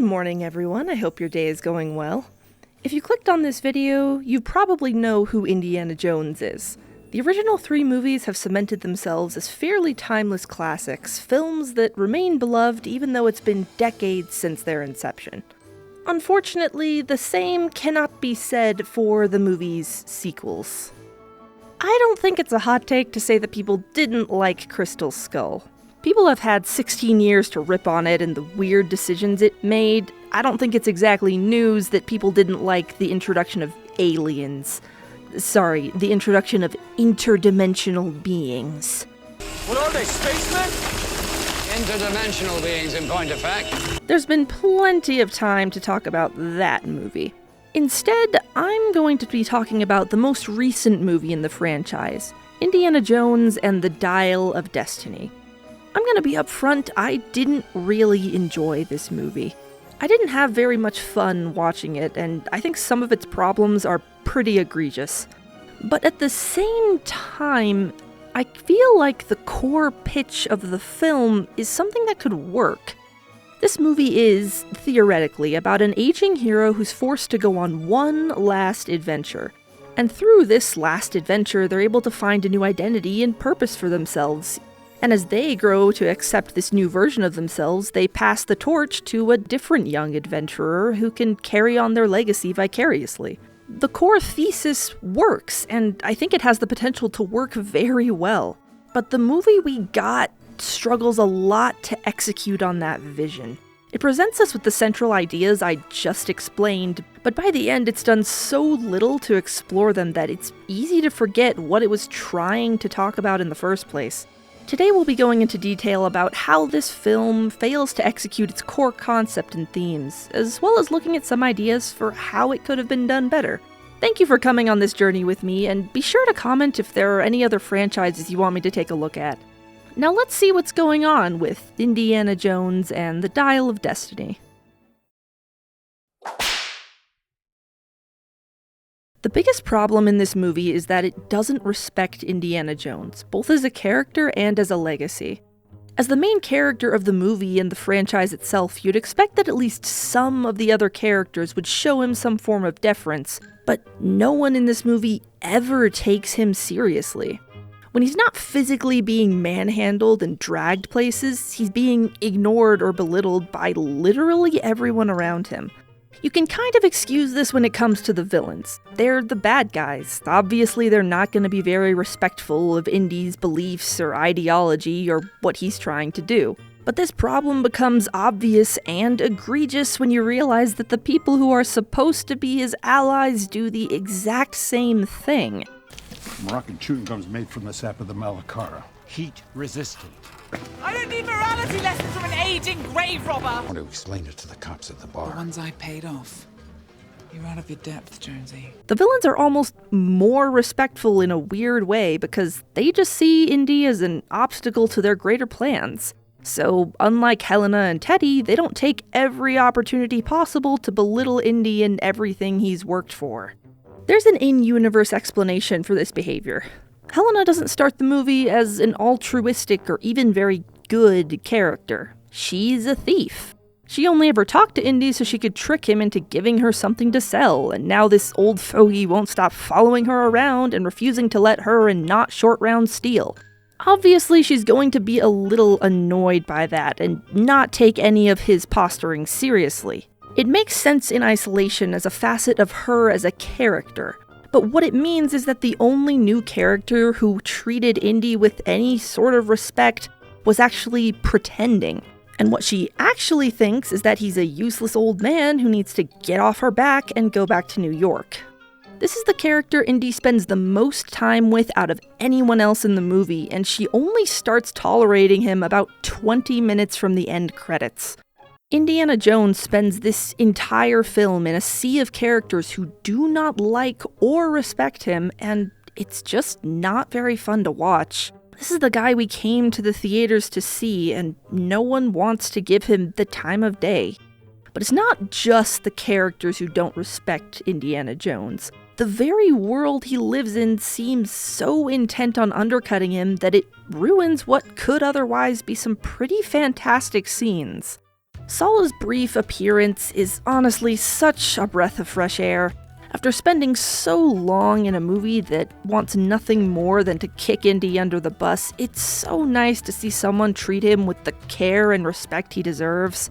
morning, everyone. I hope your day is going well. If you clicked on this video, you probably know who Indiana Jones is. The original 3 movies have cemented themselves as fairly timeless classics, films that remain beloved even though it's been decades since their inception. Unfortunately, the same cannot be said for the movie's sequels. I don't think it's a hot take to say that people didn't like Crystal Skull. People have had 16 years to rip on it and the weird decisions it made. I don't think it's exactly news that people didn't like the introduction of aliens. Sorry, the introduction of interdimensional beings. What are they, spacemen? Interdimensional beings, in point of fact. There's been plenty of time to talk about that movie. Instead, I'm going to be talking about the most recent movie in the franchise, Indiana Jones and the Dial of Destiny. I'm gonna be upfront, I didn't really enjoy this movie. I didn't have very much fun watching it, and I think some of its problems are pretty egregious. But at the same time, I feel like the core pitch of the film is something that could work. This movie is, theoretically, about an aging hero who's forced to go on one last adventure. And through this last adventure, they're able to find a new identity and purpose for themselves. And as they grow to accept this new version of themselves, they pass the torch to a different young adventurer who can carry on their legacy vicariously. The core thesis works, and I think it has the potential to work very well. But the movie we got struggles a lot to execute on that vision. It presents us with the central ideas I just explained, but by the end it's done so little to explore them that it's easy to forget what it was trying to talk about in the first place. Today we'll be going into detail about how this film fails to execute its core concept and themes, as well as looking at some ideas for how it could have been done better. Thank you for coming on this journey with me, and be sure to comment if there are any other franchises you want me to take a look at. Now let's see what's going on with Indiana Jones and the Dial of Destiny. The biggest problem in this movie is that it doesn't respect Indiana Jones, both as a character and as a legacy. As the main character of the movie and the franchise itself, you'd expect that at least some of the other characters would show him some form of deference, but no one in this movie ever takes him seriously. When he's not physically being manhandled and dragged places, he's being ignored or belittled by literally everyone around him. You can kind of excuse this when it comes to the villains. They're the bad guys. Obviously, they're not going to be very respectful of Indy's beliefs or ideology or what he's trying to do. But this problem becomes obvious and egregious when you realize that the people who are supposed to be his allies do the exact same thing. Moroccan chewing gum is made from the sap of the Malacara. Heat resistant. I don't need morality lessons from an aging grave robber! I want to explain it to the cops at the bar. The ones I paid off. You're out of your depth, Jonesy. The villains are almost more respectful in a weird way because they just see Indy as an obstacle to their greater plans. So, unlike Helena and Teddy, they don't take every opportunity possible to belittle Indy and everything he's worked for. There's an in-universe explanation for this behavior. Helena doesn't start the movie as an altruistic or even very good character. She's a thief. She only ever talked to Indy so she could trick him into giving her something to sell, and now this old fogey won't stop following her around and refusing to let her and not Short Round steal. Obviously, she's going to be a little annoyed by that and not take any of his posturing seriously. It makes sense in isolation as a facet of her as a character. But what it means is that the only new character who treated Indy with any sort of respect was actually pretending. And what she actually thinks is that he's a useless old man who needs to get off her back and go back to New York. This is the character Indy spends the most time with out of anyone else in the movie, and she only starts tolerating him about 20 minutes from the end credits. Indiana Jones spends this entire film in a sea of characters who do not like or respect him, and it's just not very fun to watch. This is the guy we came to the theaters to see, and no one wants to give him the time of day. But it's not just the characters who don't respect Indiana Jones. The very world he lives in seems so intent on undercutting him that it ruins what could otherwise be some pretty fantastic scenes. Sala's brief appearance is honestly such a breath of fresh air. After spending so long in a movie that wants nothing more than to kick Indy under the bus, it's so nice to see someone treat him with the care and respect he deserves.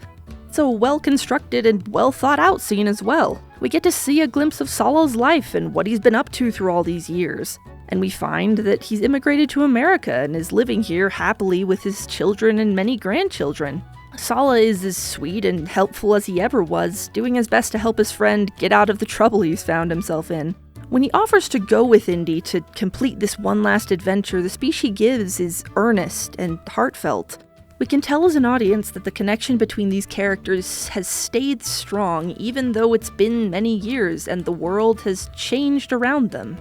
It's a well-constructed and well-thought-out scene as well. We get to see a glimpse of Sala's life and what he's been up to through all these years. And we find that he's immigrated to America and is living here happily with his children and many grandchildren. Sala is as sweet and helpful as he ever was, doing his best to help his friend get out of the trouble he's found himself in. When he offers to go with Indy to complete this one last adventure, the speech he gives is earnest and heartfelt. We can tell as an audience that the connection between these characters has stayed strong even though it's been many years and the world has changed around them.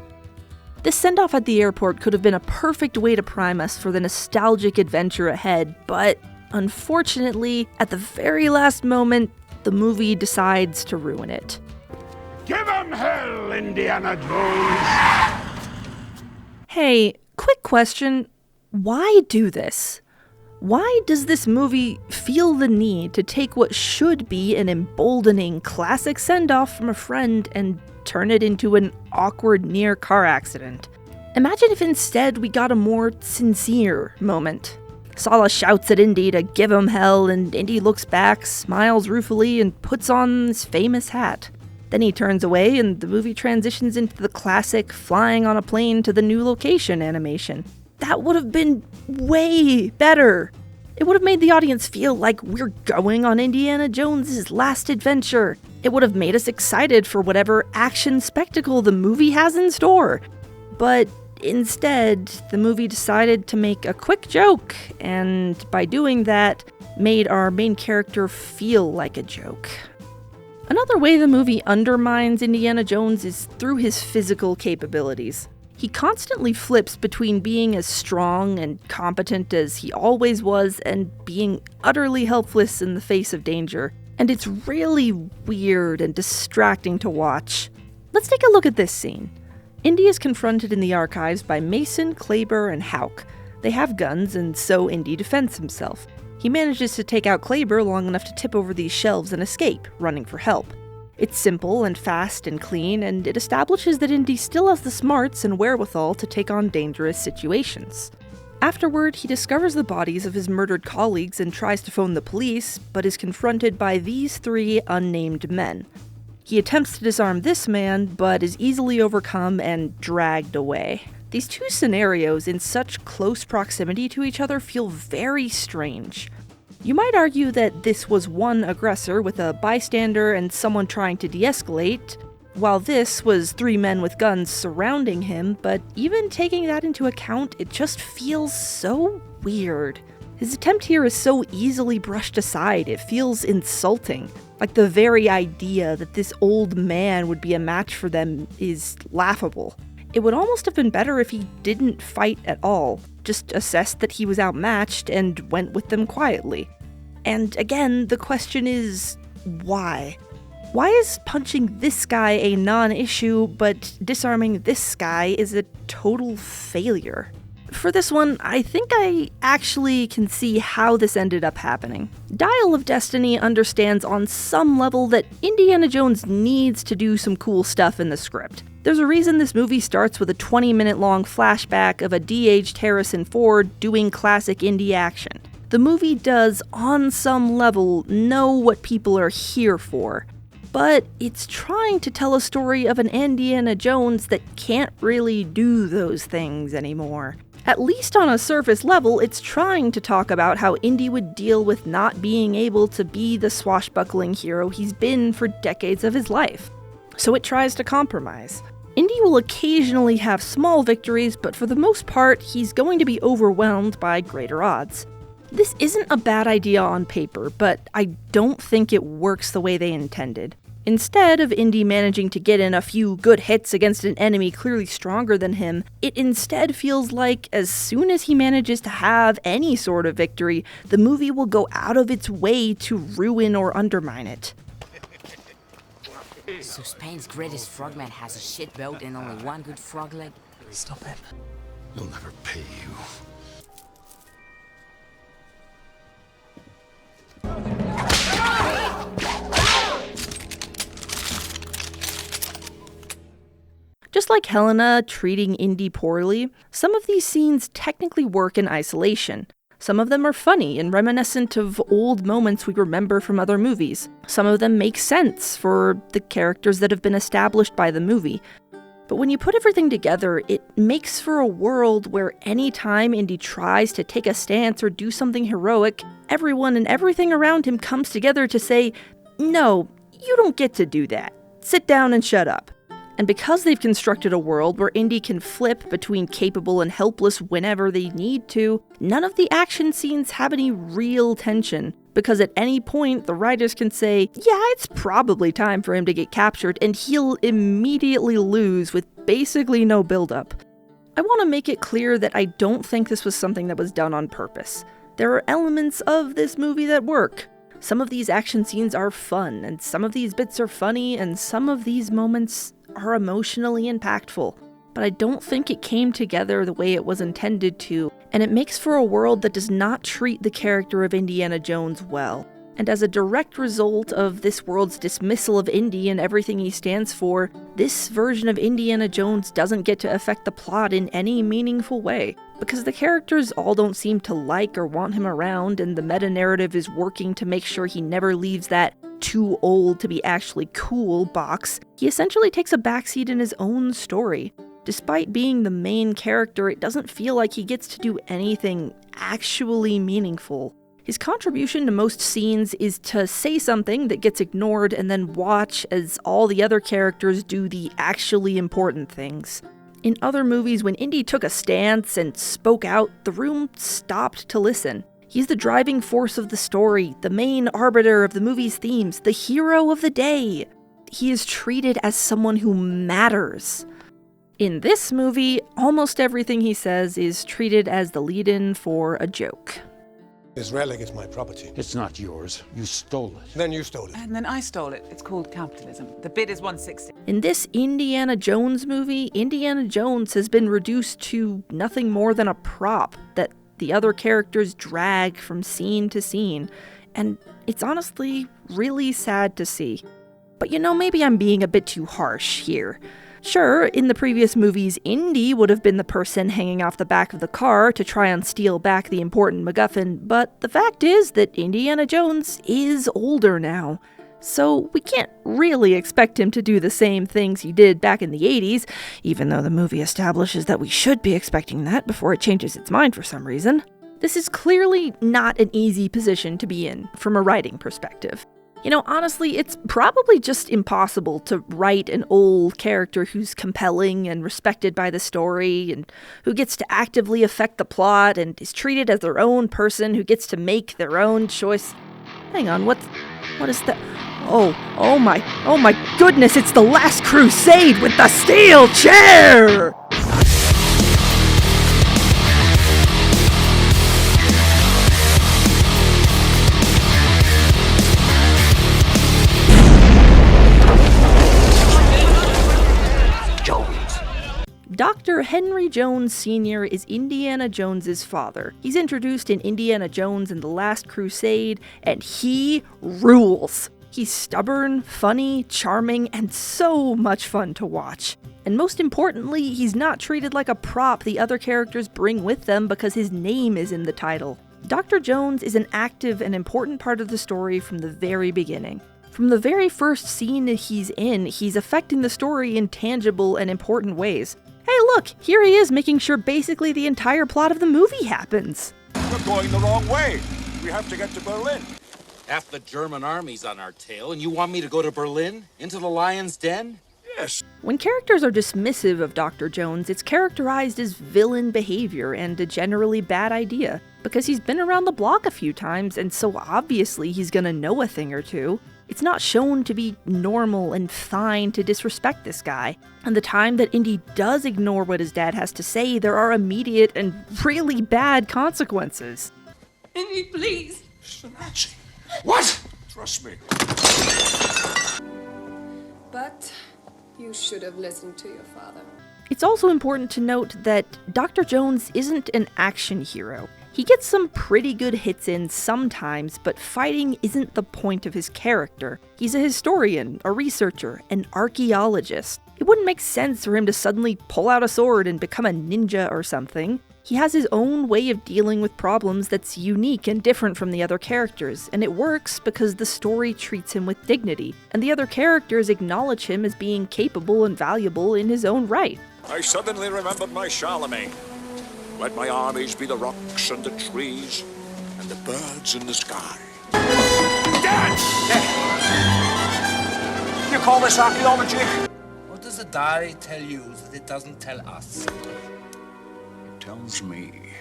This send-off at the airport could have been a perfect way to prime us for the nostalgic adventure ahead, but unfortunately, at the very last moment, the movie decides to ruin it. Give 'em hell, Indiana Jones! Hey, quick question. Why do this? Why does this movie feel the need to take what should be an emboldening classic send-off from a friend and turn it into an awkward near-car accident? Imagine if instead we got a more sincere moment. Sala shouts at Indy to give him hell, and Indy looks back, smiles ruefully, and puts on his famous hat. Then he turns away, and the movie transitions into the classic flying on a plane to the new location animation. That would have been way better. It would have made the audience feel like we're going on Indiana Jones's last adventure. It would have made us excited for whatever action spectacle the movie has in store. But instead, the movie decided to make a quick joke, and by doing that, made our main character feel like a joke. Another way the movie undermines Indiana Jones is through his physical capabilities. He constantly flips between being as strong and competent as he always was and being utterly helpless in the face of danger, and it's really weird and distracting to watch. Let's take a look at this scene. Indy is confronted in the archives by Mason, Kleber, and Hauk. They have guns, and so Indy defends himself. He manages to take out Kleber long enough to tip over these shelves and escape, running for help. It's simple and fast and clean, and it establishes that Indy still has the smarts and wherewithal to take on dangerous situations. Afterward, he discovers the bodies of his murdered colleagues and tries to phone the police, but is confronted by these three unnamed men. He attempts to disarm this man, but is easily overcome and dragged away. These two scenarios in such close proximity to each other feel very strange. You might argue that this was one aggressor with a bystander and someone trying to de-escalate, while this was three men with guns surrounding him, but even taking that into account, it just feels so weird. His attempt here is so easily brushed aside, it feels insulting. Like the very idea that this old man would be a match for them is laughable. It would almost have been better if he didn't fight at all, just assessed that he was outmatched and went with them quietly. And again, the question is, why? Why is punching this guy a non-issue, but disarming this guy is a total failure? For this one, I think I actually can see how this ended up happening. Dial of Destiny understands on some level that Indiana Jones needs to do some cool stuff in the script. There's a reason this movie starts with a 20-minute long flashback of a de-aged Harrison Ford doing classic Indy action. The movie does, on some level, know what people are here for. But it's trying to tell a story of an Indiana Jones that can't really do those things anymore. At least on a surface level, it's trying to talk about how Indy would deal with not being able to be the swashbuckling hero he's been for decades of his life. So it tries to compromise. Indy will occasionally have small victories, but for the most part, he's going to be overwhelmed by greater odds. This isn't a bad idea on paper, but I don't think it works the way they intended. Instead of Indy managing to get in a few good hits against an enemy clearly stronger than him, it instead feels like as soon as he manages to have any sort of victory, the movie will go out of its way to ruin or undermine it. So Spain's greatest frogman has a shit boat and only one good frog leg? Stop it. You'll never pay you. Just like Helena treating Indy poorly, some of these scenes technically work in isolation. Some of them are funny and reminiscent of old moments we remember from other movies. Some of them make sense for the characters that have been established by the movie. But when you put everything together, it makes for a world where any time Indy tries to take a stance or do something heroic, everyone and everything around him comes together to say, "No, you don't get to do that. Sit down and shut up." And because they've constructed a world where Indy can flip between capable and helpless whenever they need to, none of the action scenes have any real tension. Because at any point, the writers can say, yeah, it's probably time for him to get captured, and he'll immediately lose with basically no buildup. I want to make it clear that I don't think this was something that was done on purpose. There are elements of this movie that work. Some of these action scenes are fun, and some of these bits are funny, and some of these moments are emotionally impactful. But I don't think it came together the way it was intended to, and it makes for a world that does not treat the character of Indiana Jones well. And as a direct result of this world's dismissal of Indy and everything he stands for, this version of Indiana Jones doesn't get to affect the plot in any meaningful way. Because the characters all don't seem to like or want him around, and the meta-narrative is working to make sure he never leaves that too old to be actually cool box, he essentially takes a backseat in his own story. Despite being the main character, it doesn't feel like he gets to do anything actually meaningful. His contribution to most scenes is to say something that gets ignored and then watch as all the other characters do the actually important things. In other movies, when Indy took a stance and spoke out, the room stopped to listen. He's the driving force of the story, the main arbiter of the movie's themes, the hero of the day. He is treated as someone who matters. In this movie, almost everything he says is treated as the lead-in for a joke. This relic is my property. It's not yours. You stole it. Then you stole it. And then I stole it. It's called capitalism. The bid is 160. In this Indiana Jones movie, Indiana Jones has been reduced to nothing more than a prop that the other characters drag from scene to scene, and it's honestly really sad to see. But maybe I'm being a bit too harsh here. Sure, in the previous movies, Indy would have been the person hanging off the back of the car to try and steal back the important MacGuffin, but the fact is that Indiana Jones is older now. So we can't really expect him to do the same things he did back in the 80s, even though the movie establishes that we should be expecting that before it changes its mind for some reason. This is clearly not an easy position to be in from a writing perspective. Honestly, it's probably just impossible to write an old character who's compelling and respected by the story, and who gets to actively affect the plot and is treated as their own person who gets to make their own choice. Hang on, what is that? Oh my goodness, it's The Last Crusade with the steel chair! Dr. Henry Jones Sr. is Indiana Jones's father. He's introduced in Indiana Jones and the Last Crusade, and he rules. He's stubborn, funny, charming, and so much fun to watch. And most importantly, he's not treated like a prop the other characters bring with them because his name is in the title. Dr. Jones is an active and important part of the story from the very beginning. From the very first scene he's in, he's affecting the story in tangible and important ways. Hey look, here he is making sure basically the entire plot of the movie happens. We're going the wrong way. We have to get to Berlin. Half the German army's on our tail, and you want me to go to Berlin? Into the lion's den? Yes. When characters are dismissive of Dr. Jones, it's characterized as villain behavior and a generally bad idea, because he's been around the block a few times, and so obviously he's gonna know a thing or two. It's not shown to be normal and fine to disrespect this guy. And the time that Indy does ignore what his dad has to say, there are immediate and really bad consequences. Indy, please. It's the Nazi. What? Trust me. But you should have listened to your father. It's also important to note that Dr. Jones isn't an action hero. He gets some pretty good hits in sometimes, but fighting isn't the point of his character. He's a historian, a researcher, an archaeologist. It wouldn't make sense for him to suddenly pull out a sword and become a ninja or something. He has his own way of dealing with problems that's unique and different from the other characters, and it works because the story treats him with dignity, and the other characters acknowledge him as being capable and valuable in his own right. I suddenly remembered my Charlemagne. Let my armies be the rocks and the trees and the birds in the sky. Dad! You call this archaeology? What does the diary tell you that it doesn't tell us? It tells me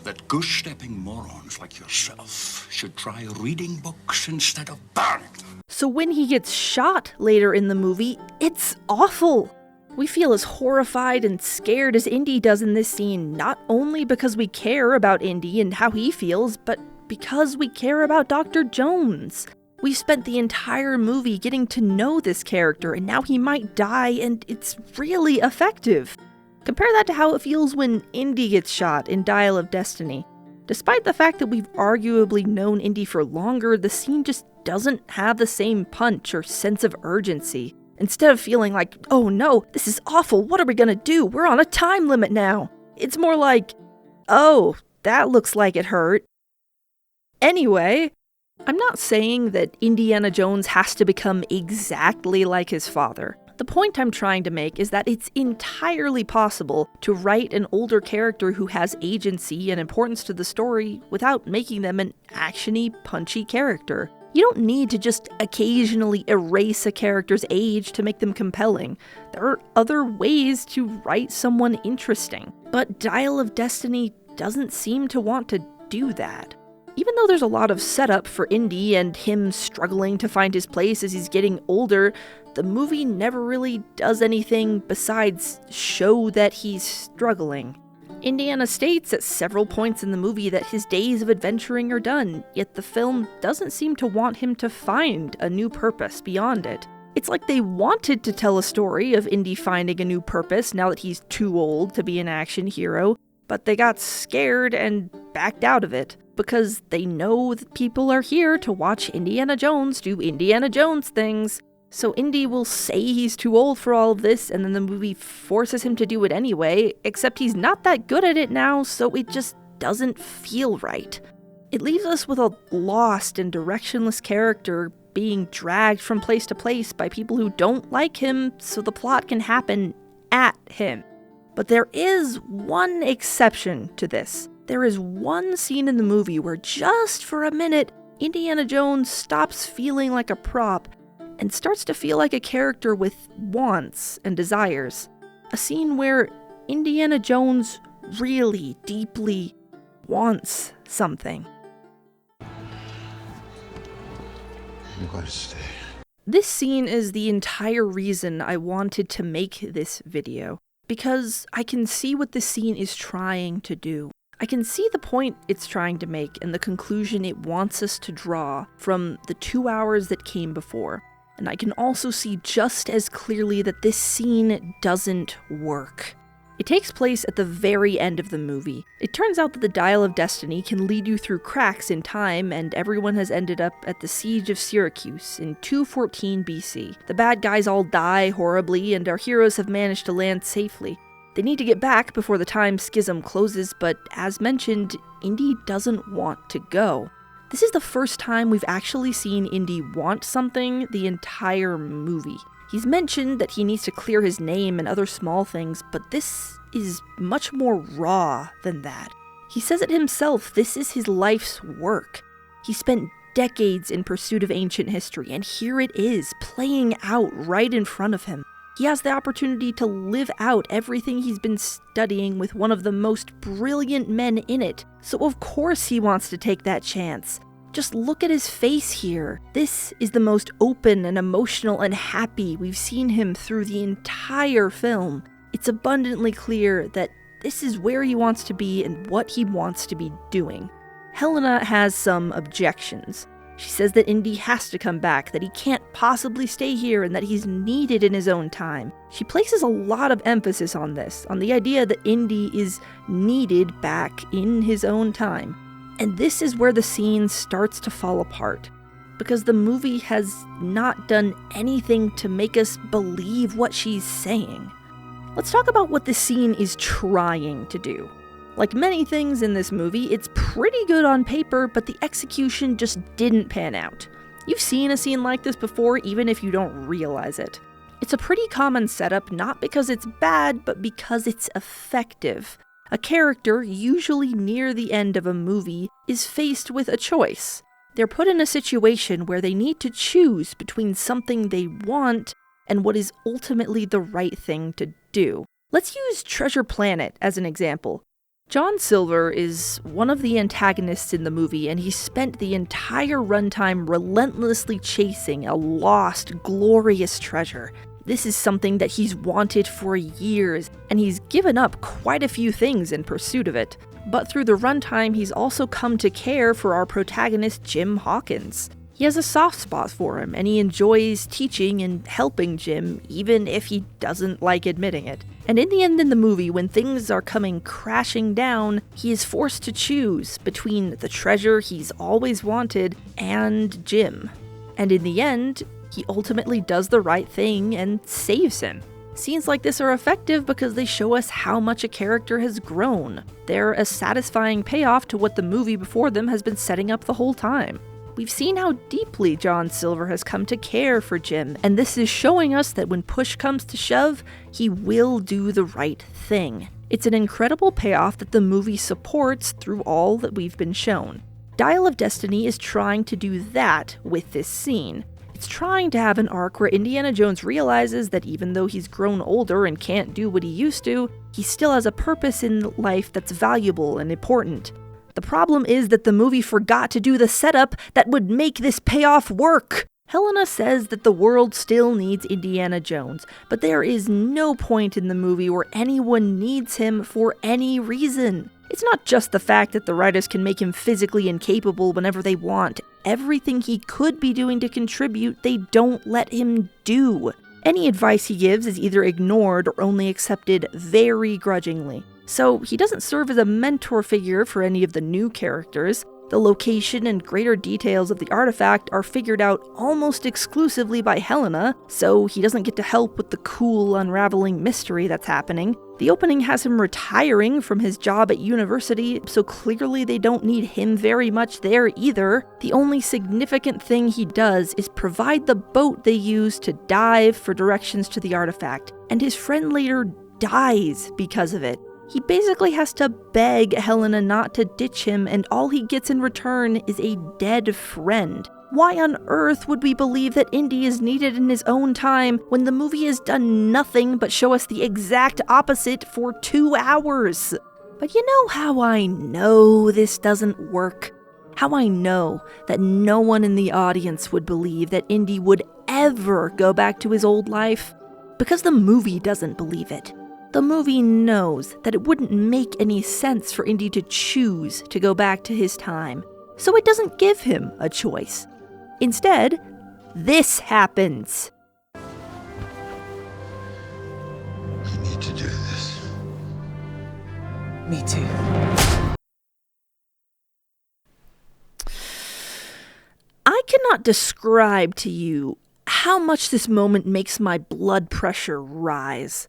that goose-stepping morons like yourself should try reading books instead of burning them. So when he gets shot later in the movie, it's awful. We feel as horrified and scared as Indy does in this scene, not only because we care about Indy and how he feels, but because we care about Dr. Jones. We've spent the entire movie getting to know this character, and now he might die, and it's really effective. Compare that to how it feels when Indy gets shot in Dial of Destiny. Despite the fact that we've arguably known Indy for longer, the scene just doesn't have the same punch or sense of urgency. Instead of feeling like, oh no, this is awful, what are we gonna do? We're on a time limit now. It's more like, oh, that looks like it hurt. Anyway, I'm not saying that Indiana Jones has to become exactly like his father. The point I'm trying to make is that it's entirely possible to write an older character who has agency and importance to the story without making them an actiony, punchy character. You don't need to just occasionally erase a character's age to make them compelling. There are other ways to write someone interesting. But Dial of Destiny doesn't seem to want to do that. Even though there's a lot of setup for Indy and him struggling to find his place as he's getting older, the movie never really does anything besides show that he's struggling. Indiana states at several points in the movie that his days of adventuring are done, yet the film doesn't seem to want him to find a new purpose beyond it. It's like they wanted to tell a story of Indy finding a new purpose now that he's too old to be an action hero, but they got scared and backed out of it, because they know that people are here to watch Indiana Jones do Indiana Jones things. So Indy will say he's too old for all of this, and then the movie forces him to do it anyway, except he's not that good at it now, so it just doesn't feel right. It leaves us with a lost and directionless character being dragged from place to place by people who don't like him so the plot can happen at him. But there is one exception to this. There is one scene in the movie where just for a minute, Indiana Jones stops feeling like a prop and starts to feel like a character with wants and desires. A scene where Indiana Jones really deeply wants something. I'm going to stay. This scene is the entire reason I wanted to make this video, because I can see what this scene is trying to do. I can see the point it's trying to make and the conclusion it wants us to draw from the 2 hours that came before. And I can also see just as clearly that this scene doesn't work. It takes place at the very end of the movie. It turns out that the Dial of Destiny can lead you through cracks in time, and everyone has ended up at the Siege of Syracuse in 214 BC. The bad guys all die horribly, and our heroes have managed to land safely. They need to get back before the time schism closes, but as mentioned, Indy doesn't want to go. This is the first time we've actually seen Indy want something the entire movie. He's mentioned that he needs to clear his name and other small things, but this is much more raw than that. He says it himself, this is his life's work. He spent decades in pursuit of ancient history, and here it is, playing out right in front of him. He has the opportunity to live out everything he's been studying with one of the most brilliant men in it, so of course he wants to take that chance. Just look at his face here. This is the most open and emotional and happy we've seen him through the entire film. It's abundantly clear that this is where he wants to be and what he wants to be doing. Helena has some objections. She says that Indy has to come back, that he can't possibly stay here, and that he's needed in his own time. She places a lot of emphasis on this, on the idea that Indy is needed back in his own time. And this is where the scene starts to fall apart. because the movie has not done anything to make us believe what she's saying. Let's talk about what this scene is trying to do. Like many things in this movie, it's pretty good on paper, but the execution just didn't pan out. You've seen a scene like this before, even if you don't realize it. It's a pretty common setup, not because it's bad, but because it's effective. A character, usually near the end of a movie, is faced with a choice. They're put in a situation where they need to choose between something they want and what is ultimately the right thing to do. Let's use Treasure Planet as an example. John Silver is one of the antagonists in the movie, and he spent the entire runtime relentlessly chasing a lost, glorious treasure. This is something that he's wanted for years, and he's given up quite a few things in pursuit of it. But through the runtime, he's also come to care for our protagonist, Jim Hawkins. He has a soft spot for him, and he enjoys teaching and helping Jim, even if he doesn't like admitting it. And in the end in the movie, when things are coming crashing down, he is forced to choose between the treasure he's always wanted and Jim. And in the end, he ultimately does the right thing and saves him. Scenes like this are effective because they show us how much a character has grown. They're a satisfying payoff to what the movie before them has been setting up the whole time. We've seen how deeply John Silver has come to care for Jim, and this is showing us that when push comes to shove, he will do the right thing. It's an incredible payoff that the movie supports through all that we've been shown. Dial of Destiny is trying to do that with this scene. It's trying to have an arc where Indiana Jones realizes that even though he's grown older and can't do what he used to, he still has a purpose in life that's valuable and important. The problem is that the movie forgot to do the setup that would make this payoff work. Helena says that the world still needs Indiana Jones, but there is no point in the movie where anyone needs him for any reason. It's not just the fact that the writers can make him physically incapable whenever they want. Everything he could be doing to contribute, they don't let him do. Any advice he gives is either ignored or only accepted very grudgingly. So he doesn't serve as a mentor figure for any of the new characters. The location and greater details of the artifact are figured out almost exclusively by Helena, so he doesn't get to help with the cool, unraveling mystery that's happening. The opening has him retiring from his job at university, so clearly they don't need him very much there either. The only significant thing he does is provide the boat they use to dive for directions to the artifact, and his friend later dies because of it. He basically has to beg Helena not to ditch him, and all he gets in return is a dead friend. Why on earth would we believe that Indy is needed in his own time when the movie has done nothing but show us the exact opposite for 2 hours? But you know how I know this doesn't work? How I know that no one in the audience would believe that Indy would ever go back to his old life? Because the movie doesn't believe it. The movie knows that it wouldn't make any sense for Indy to choose to go back to his time, so it doesn't give him a choice. Instead, this happens. I need to do this. Me too. I cannot describe to you how much this moment makes my blood pressure rise.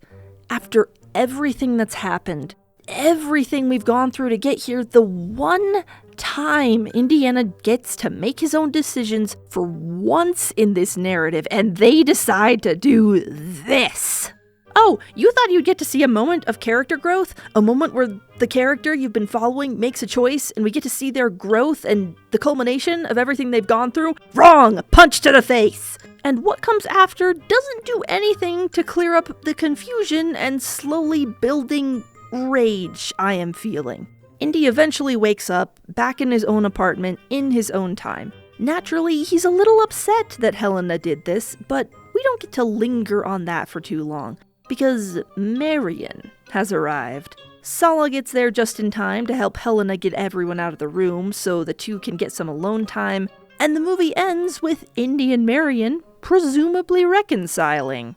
After everything that's happened, everything we've gone through to get here, the one time Indiana gets to make his own decisions for once in this narrative, and they decide to do this. Oh, you thought you'd get to see a moment of character growth? A moment where the character you've been following makes a choice, and we get to see their growth and the culmination of everything they've gone through? Wrong! Punch to the face! And what comes after doesn't do anything to clear up the confusion and slowly building rage I am feeling. Indy eventually wakes up, back in his own apartment, in his own time. Naturally, he's a little upset that Helena did this, but we don't get to linger on that for too long, because Marion has arrived. Sala gets there just in time to help Helena get everyone out of the room so the two can get some alone time, and the movie ends with Indy and Marion presumably reconciling.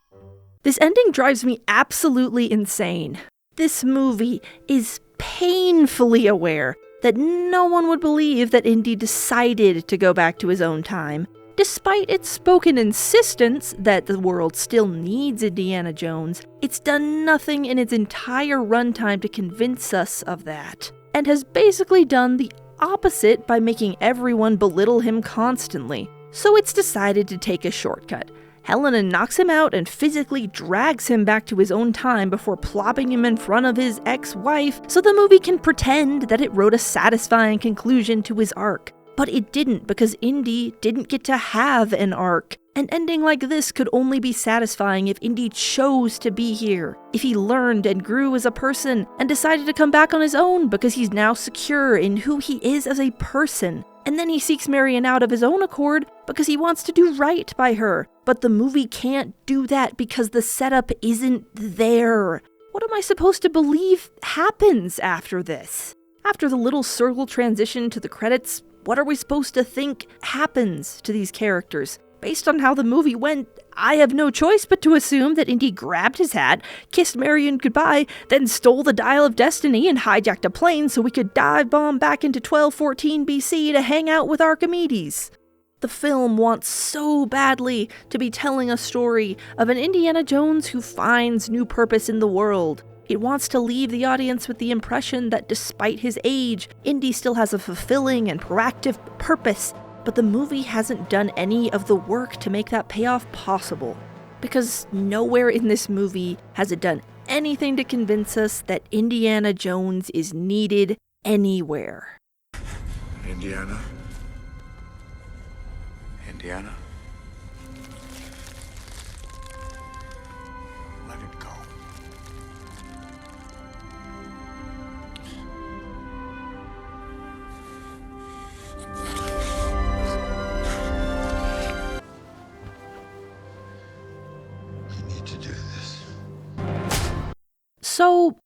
This ending drives me absolutely insane. This movie is painfully aware that no one would believe that Indy decided to go back to his own time, Despite its spoken insistence that the world still needs Indiana Jones, it's done nothing in its entire runtime to convince us of that, and has basically done the opposite by making everyone belittle him constantly. So it's decided to take a shortcut. Helena knocks him out and physically drags him back to his own time before plopping him in front of his ex-wife so the movie can pretend that it wrote a satisfying conclusion to his arc. But it didn't, because Indy didn't get to have an arc. An ending like this could only be satisfying if Indy chose to be here, if he learned and grew as a person, and decided to come back on his own because he's now secure in who he is as a person. And then he seeks Marion out of his own accord because he wants to do right by her. But the movie can't do that because the setup isn't there. What am I supposed to believe happens after this? After the little circle transition to the credits, what are we supposed to think happens to these characters? Based on how the movie went, I have no choice but to assume that Indy grabbed his hat, kissed Marion goodbye, then stole the Dial of Destiny and hijacked a plane so we could dive bomb back into 1214 BC to hang out with Archimedes. The film wants so badly to be telling a story of an Indiana Jones who finds new purpose in the world. It wants to leave the audience with the impression that despite his age, Indy still has a fulfilling and proactive purpose, but the movie hasn't done any of the work to make that payoff possible. Because nowhere in this movie has it done anything to convince us that Indiana Jones is needed anywhere. Indiana? Indiana? Let it go. I need to do this. So,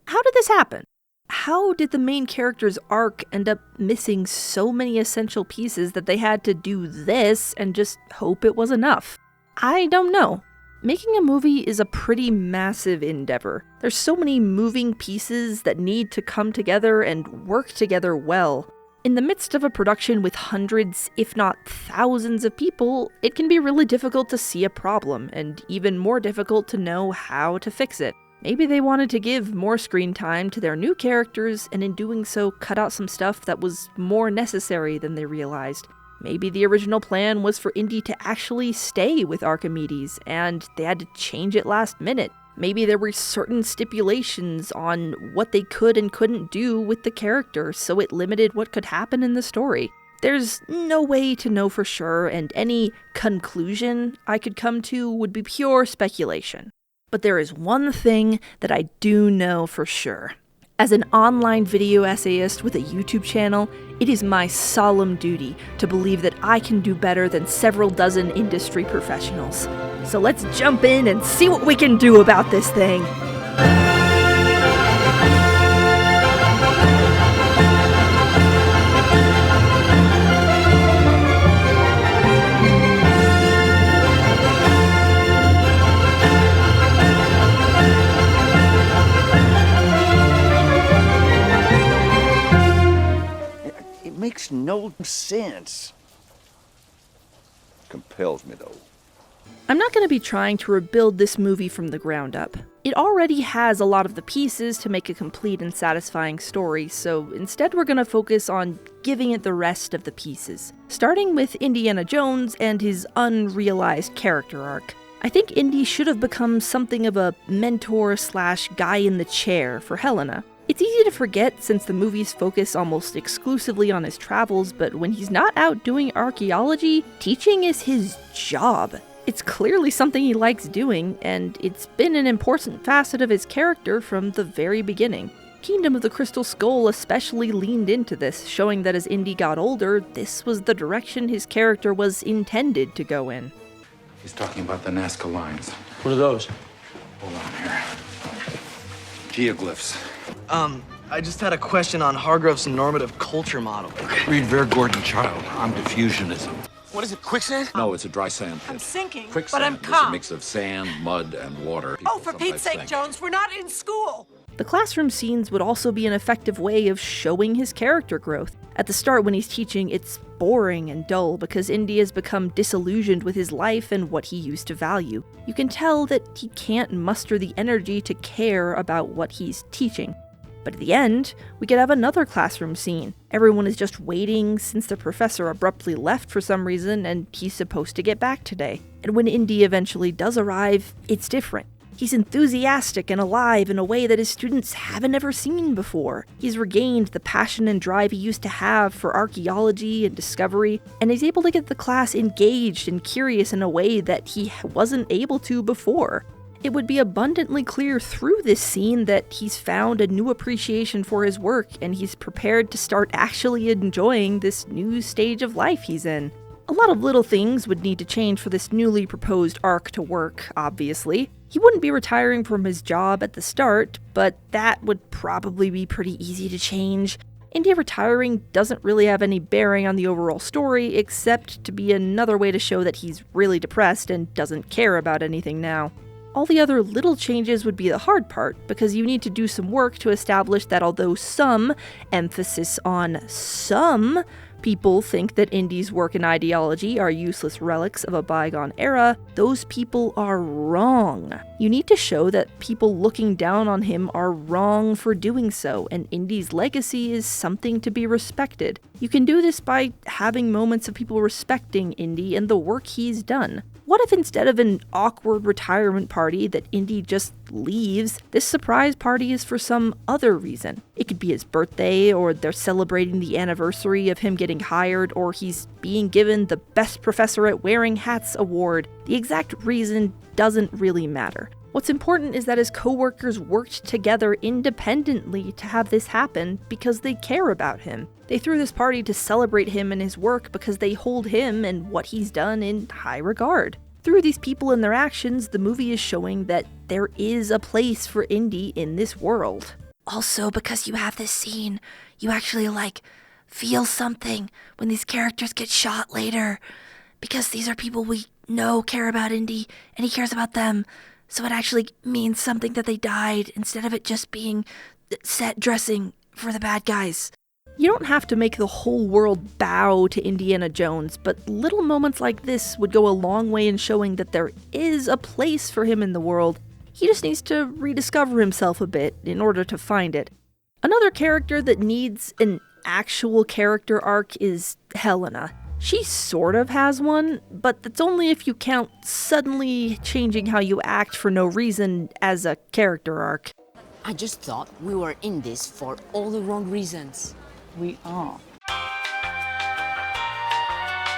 how did this happen? How did the main character's arc end up missing so many essential pieces that they had to do this and just hope it was enough? I don't know. Making a movie is a pretty massive endeavor. There's so many moving pieces that need to come together and work together well. In the midst of a production with hundreds, if not thousands of people, it can be really difficult to see a problem, and even more difficult to know how to fix it. Maybe they wanted to give more screen time to their new characters, and in doing so cut out some stuff that was more necessary than they realized. Maybe the original plan was for Indy to actually stay with Archimedes, and they had to change it last minute. Maybe there were certain stipulations on what they could and couldn't do with the character, so it limited what could happen in the story. There's no way to know for sure, and any conclusion I could come to would be pure speculation. But there is one thing that I do know for sure. As an online video essayist with a YouTube channel, it is my solemn duty to believe that I can do better than several dozen industry professionals. So let's jump in and see what we can do about this thing. Makes no sense. Compels me, though. I'm not going to be trying to rebuild this movie from the ground up. It already has a lot of the pieces to make a complete and satisfying story, so instead we're going to focus on giving it the rest of the pieces. Starting with Indiana Jones and his unrealized character arc. I think Indy should have become something of a mentor/guy in the chair for Helena. It's easy to forget since the movies focus almost exclusively on his travels, but when he's not out doing archaeology, teaching is his job. It's clearly something he likes doing, and it's been an important facet of his character from the very beginning. Kingdom of the Crystal Skull especially leaned into this, showing that as Indy got older, this was the direction his character was intended to go in. He's talking about the Nazca lines. What are those? Hold on here. Geoglyphs. I just had a question on Hargrove's normative culture model. Read Ver Gordon Child on diffusionism. What is it, quicksand? No, it's a dry sand pit. I'm sinking, Quicksand but I'm is a calm. mix of sand, mud, and water. Oh, for Pete's sake, Jones, we're not in school. The classroom scenes would also be an effective way of showing his character growth. At the start when he's teaching, it's boring and dull because Indy has become disillusioned with his life and what he used to value. You can tell that he can't muster the energy to care about what he's teaching. But at the end, we could have another classroom scene. Everyone is just waiting since the professor abruptly left for some reason and he's supposed to get back today. And when Indy eventually does arrive, it's different. He's enthusiastic and alive in a way that his students haven't ever seen before. He's regained the passion and drive he used to have for archaeology and discovery, and he's able to get the class engaged and curious in a way that he wasn't able to before. It would be abundantly clear through this scene that he's found a new appreciation for his work and he's prepared to start actually enjoying this new stage of life he's in. A lot of little things would need to change for this newly proposed arc to work, obviously. He wouldn't be retiring from his job at the start, but that would probably be pretty easy to change. Indy retiring doesn't really have any bearing on the overall story, except to be another way to show that he's really depressed and doesn't care about anything now. All the other little changes would be the hard part, because you need to do some work to establish that although some, emphasis on some, people think that Indy's work and ideology are useless relics of a bygone era, those people are wrong. You need to show that people looking down on him are wrong for doing so, and Indy's legacy is something to be respected. You can do this by having moments of people respecting Indy and the work he's done. What if instead of an awkward retirement party that Indy just leaves, this surprise party is for some other reason? It could be his birthday, or they're celebrating the anniversary of him getting hired, or he's being given the Best Professor at Wearing Hats award. The exact reason doesn't really matter. What's important is that his coworkers worked together independently to have this happen because they care about him. They threw this party to celebrate him and his work because they hold him and what he's done in high regard. Through these people and their actions, the movie is showing that there is a place for Indy in this world. Also, because you have this scene, you actually, feel something when these characters get shot later. Because these are people we know care about Indy, and he cares about them. So it actually means something that they died, instead of it just being set dressing for the bad guys. You don't have to make the whole world bow to Indiana Jones, but little moments like this would go a long way in showing that there is a place for him in the world. He just needs to rediscover himself a bit in order to find it. Another character that needs an actual character arc is Helena. She sort of has one, but that's only if you count suddenly changing how you act for no reason as a character arc. I just thought we were in this for all the wrong reasons. We are.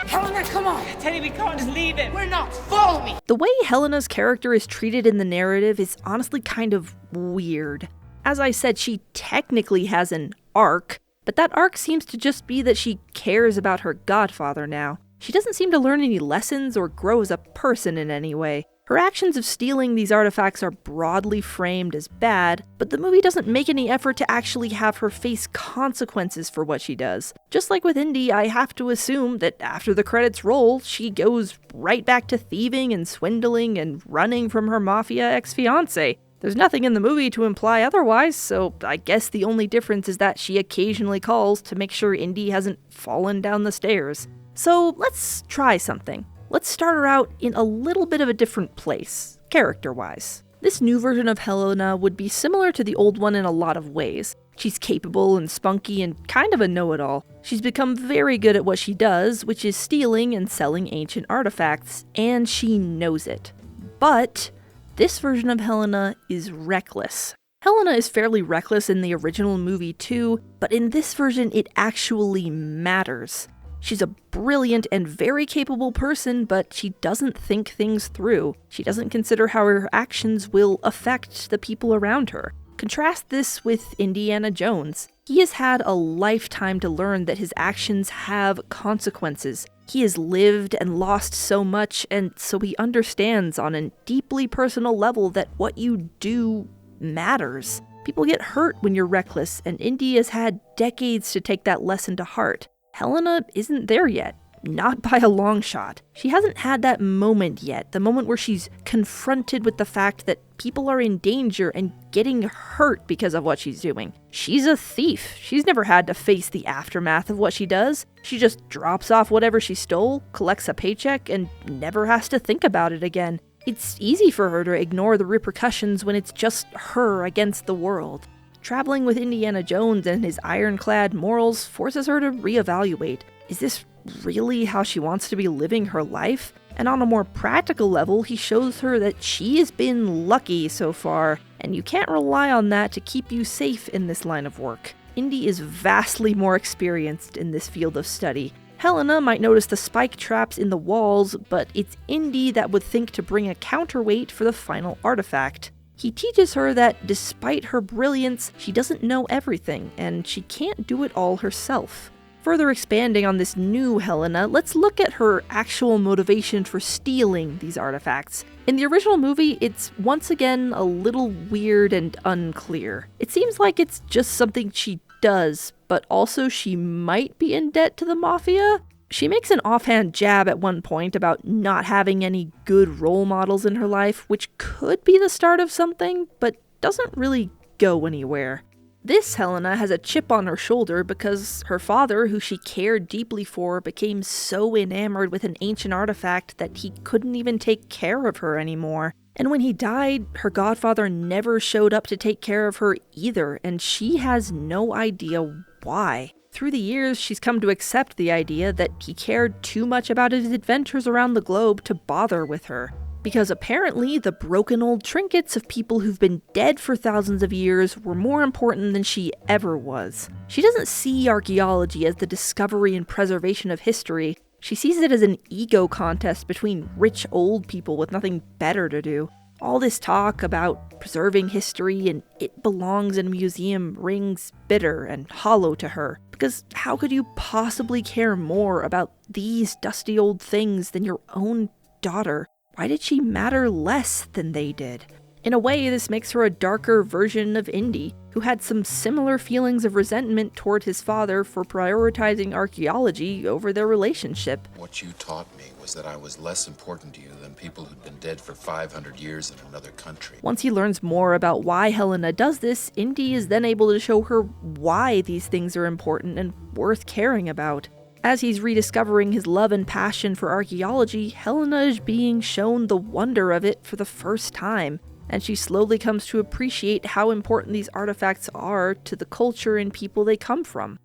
Helena, come on! Teddy, we can't just leave him. We're not! Follow me! The way Helena's character is treated in the narrative is honestly kind of weird. As I said, she technically has an arc, but that arc seems to just be that she cares about her godfather now. She doesn't seem to learn any lessons or grow as a person in any way. Her actions of stealing these artifacts are broadly framed as bad, but the movie doesn't make any effort to actually have her face consequences for what she does. Just like with Indy, I have to assume that after the credits roll, she goes right back to thieving and swindling and running from her mafia ex-fiancé. There's nothing in the movie to imply otherwise, so I guess the only difference is that she occasionally calls to make sure Indy hasn't fallen down the stairs. So let's try something. Let's start her out in a little bit of a different place, character-wise. This new version of Helena would be similar to the old one in a lot of ways. She's capable and spunky and kind of a know-it-all. She's become very good at what she does, which is stealing and selling ancient artifacts, and she knows it. But this version of Helena is reckless. Helena is fairly reckless in the original movie too, but in this version it actually matters. She's a brilliant and very capable person, but she doesn't think things through. She doesn't consider how her actions will affect the people around her. Contrast this with Indiana Jones. He has had a lifetime to learn that his actions have consequences. He has lived and lost so much, and so he understands on a deeply personal level that what you do matters. People get hurt when you're reckless, and Indy has had decades to take that lesson to heart. Helena isn't there yet. not by a long shot. She hasn't had that moment yet, the moment where she's confronted with the fact that people are in danger and getting hurt because of what she's doing. She's a thief. She's never had to face the aftermath of what she does. She just drops off whatever she stole, collects a paycheck, and never has to think about it again. It's easy for her to ignore the repercussions when it's just her against the world. Traveling with Indiana Jones and his ironclad morals forces her to reevaluate. Is this really how she wants to be living her life? And on a more practical level, he shows her that she has been lucky so far, and you can't rely on that to keep you safe in this line of work. Indy is vastly more experienced in this field of study. Helena might notice the spike traps in the walls, but it's Indy that would think to bring a counterweight for the final artifact. He teaches her that despite her brilliance, she doesn't know everything, and she can't do it all herself. Further expanding on this new Helena, let's look at her actual motivation for stealing these artifacts. In the original movie, it's once again a little weird and unclear. It seems like it's just something she does, but also she might be in debt to the Mafia. She makes an offhand jab at one point about not having any good role models in her life, which could be the start of something, but doesn't really go anywhere. This Helena has a chip on her shoulder because her father, who she cared deeply for, became so enamored with an ancient artifact that he couldn't even take care of her anymore. And when he died, her godfather never showed up to take care of her either, and she has no idea why. Through the years, she's come to accept the idea that he cared too much about his adventures around the globe to bother with her. Because apparently the broken old trinkets of people who've been dead for thousands of years were more important than she ever was. She doesn't see archaeology as the discovery and preservation of history. She sees it as an ego contest between rich old people with nothing better to do. All this talk about preserving history and it belongs in a museum rings bitter and hollow to her. Because how could you possibly care more about these dusty old things than your own daughter? Why did she matter less than they did? In a way, this makes her a darker version of Indy, who had some similar feelings of resentment toward his father for prioritizing archaeology over their relationship. What you taught me was that I was less important to you than people who'd been dead for 500 years in another country. Once he learns more about why Helena does this, Indy is then able to show her why these things are important and worth caring about. As he's rediscovering his love and passion for archaeology, Helena is being shown the wonder of it for the first time, and she slowly comes to appreciate how important these artifacts are to the culture and people they come from.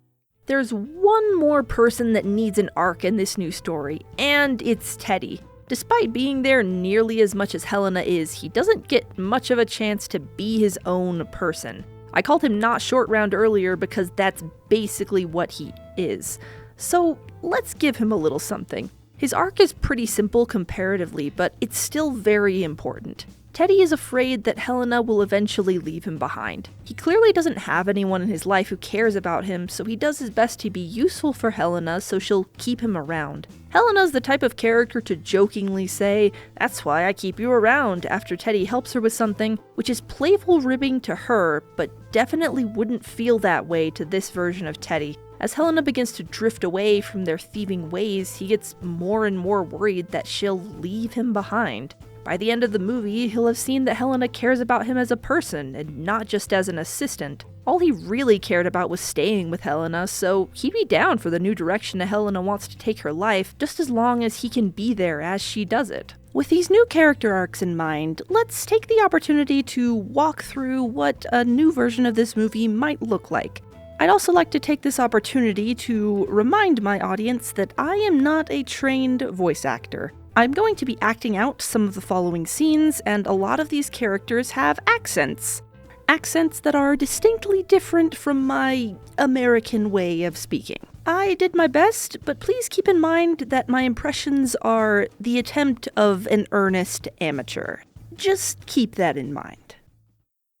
There's one more person that needs an arc in this new story, and it's Teddy. Despite being there nearly as much as Helena is, he doesn't get much of a chance to be his own person. I called him not short round earlier because that's basically what he is. So let's give him a little something. His arc is pretty simple comparatively, but it's still very important. Teddy is afraid that Helena will eventually leave him behind. He clearly doesn't have anyone in his life who cares about him, so he does his best to be useful for Helena so she'll keep him around. Helena's the type of character to jokingly say, "That's why I keep you around," after Teddy helps her with something, which is playful ribbing to her, but definitely wouldn't feel that way to this version of Teddy. As Helena begins to drift away from their thieving ways, he gets more and more worried that she'll leave him behind. By the end of the movie, he'll have seen that Helena cares about him as a person, and not just as an assistant. All he really cared about was staying with Helena, so he'd be down for the new direction that Helena wants to take her life, just as long as he can be there as she does it. With these new character arcs in mind, let's take the opportunity to walk through what a new version of this movie might look like. I'd also like to take this opportunity to remind my audience that I am not a trained voice actor. I'm going to be acting out some of the following scenes, and a lot of these characters have accents. Accents that are distinctly different from my American way of speaking. I did my best, but please keep in mind that my impressions are the attempt of an earnest amateur. Just keep that in mind.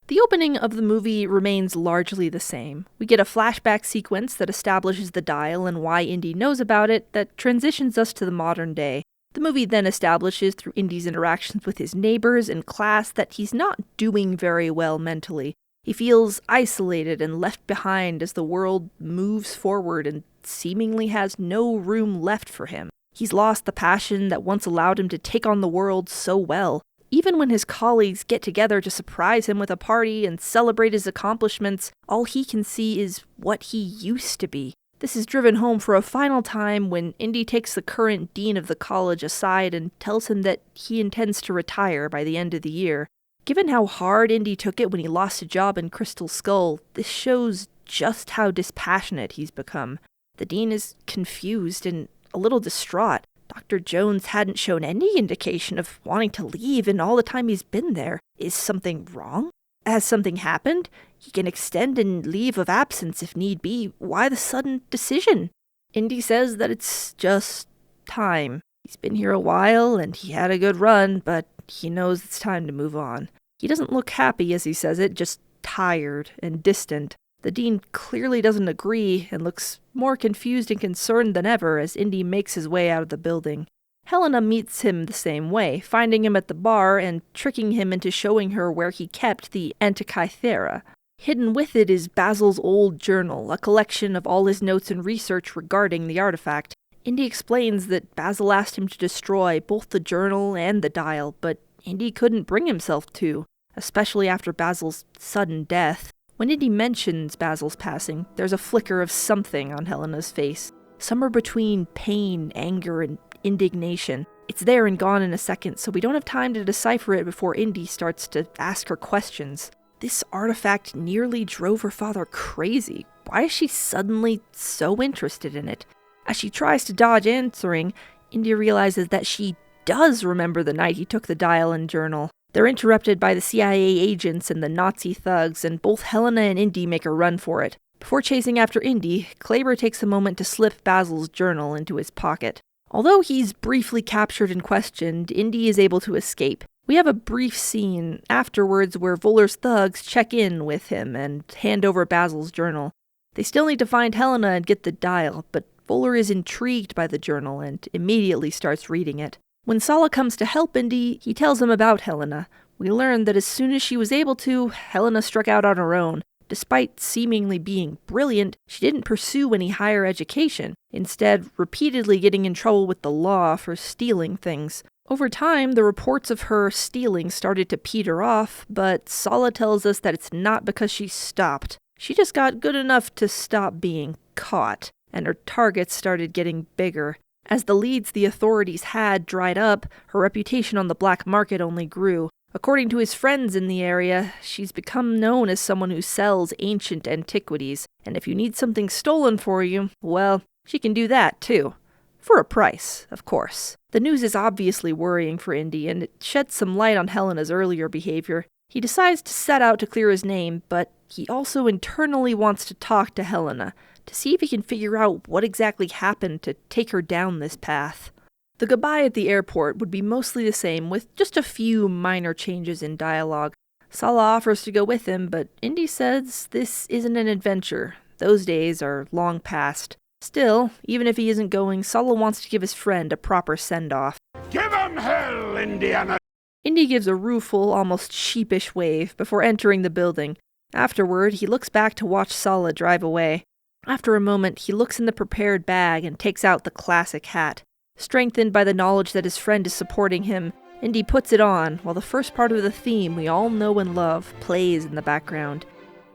The opening of the movie remains largely the same. We get a flashback sequence that establishes the dial and why Indy knows about it that transitions us to the modern day. The movie then establishes through Indy's interactions with his neighbors and class that he's not doing very well mentally. He feels isolated and left behind as the world moves forward and seemingly has no room left for him. He's lost the passion that once allowed him to take on the world so well. Even when his colleagues get together to surprise him with a party and celebrate his accomplishments, all he can see is what he used to be. This is driven home for a final time when Indy takes the current dean of the college aside and tells him that he intends to retire by the end of the year. Given how hard Indy took it when he lost a job in Crystal Skull, this shows just how dispassionate he's become. The dean is confused and a little distraught. Dr. Jones hadn't shown any indication of wanting to leave in all the time he's been there. Is something wrong? Has something happened? He can extend a leave of absence if need be. Why the sudden decision? Indy says that it's just time. He's been here a while and he had a good run, but he knows it's time to move on. He doesn't look happy as he says it, just tired and distant. The dean clearly doesn't agree and looks more confused and concerned than ever as Indy makes his way out of the building. Helena meets him the same way, finding him at the bar and tricking him into showing her where he kept the Antikythera. Hidden with it is Basil's old journal, a collection of all his notes and research regarding the artifact. Indy explains that Basil asked him to destroy both the journal and the dial, but Indy couldn't bring himself to, especially after Basil's sudden death. When Indy mentions Basil's passing, there's a flicker of something on Helena's face, somewhere between pain, anger, and indignation. It's there and gone in a second, so we don't have time to decipher it before Indy starts to ask her questions. This artifact nearly drove her father crazy. Why is she suddenly so interested in it? As she tries to dodge answering, Indy realizes that she does remember the night he took the dial and journal. They're interrupted by the CIA agents and the Nazi thugs, and both Helena and Indy make a run for it. Before chasing after Indy, Kleber takes a moment to slip Basil's journal into his pocket. Although he's briefly captured and questioned, Indy is able to escape. We have a brief scene afterwards where Voller's thugs check in with him and hand over Basil's journal. They still need to find Helena and get the dial, but Voller is intrigued by the journal and immediately starts reading it. When Sala comes to help Indy, he tells him about Helena. We learn that as soon as she was able to, Helena struck out on her own. Despite seemingly being brilliant, she didn't pursue any higher education, instead repeatedly getting in trouble with the law for stealing things. Over time, the reports of her stealing started to peter off, but Sala tells us that it's not because she stopped. She just got good enough to stop being caught, and her targets started getting bigger. As the leads the authorities had dried up, her reputation on the black market only grew. According to his friends in the area, she's become known as someone who sells ancient antiquities, and if you need something stolen for you, well, she can do that too. For a price, of course. The news is obviously worrying for Indy, and it sheds some light on Helena's earlier behavior. He decides to set out to clear his name, but he also internally wants to talk to Helena, to see if he can figure out what exactly happened to take her down this path. The goodbye at the airport would be mostly the same, with just a few minor changes in dialogue. Sala offers to go with him, but Indy says this isn't an adventure. Those days are long past. Still, even if he isn't going, Sala wants to give his friend a proper send-off. Give him hell, Indiana! Indy gives a rueful, almost sheepish wave before entering the building. Afterward, he looks back to watch Sala drive away. After a moment, he looks in the prepared bag and takes out the classic hat. Strengthened by the knowledge that his friend is supporting him, Indy puts it on, while the first part of the theme we all know and love plays in the background.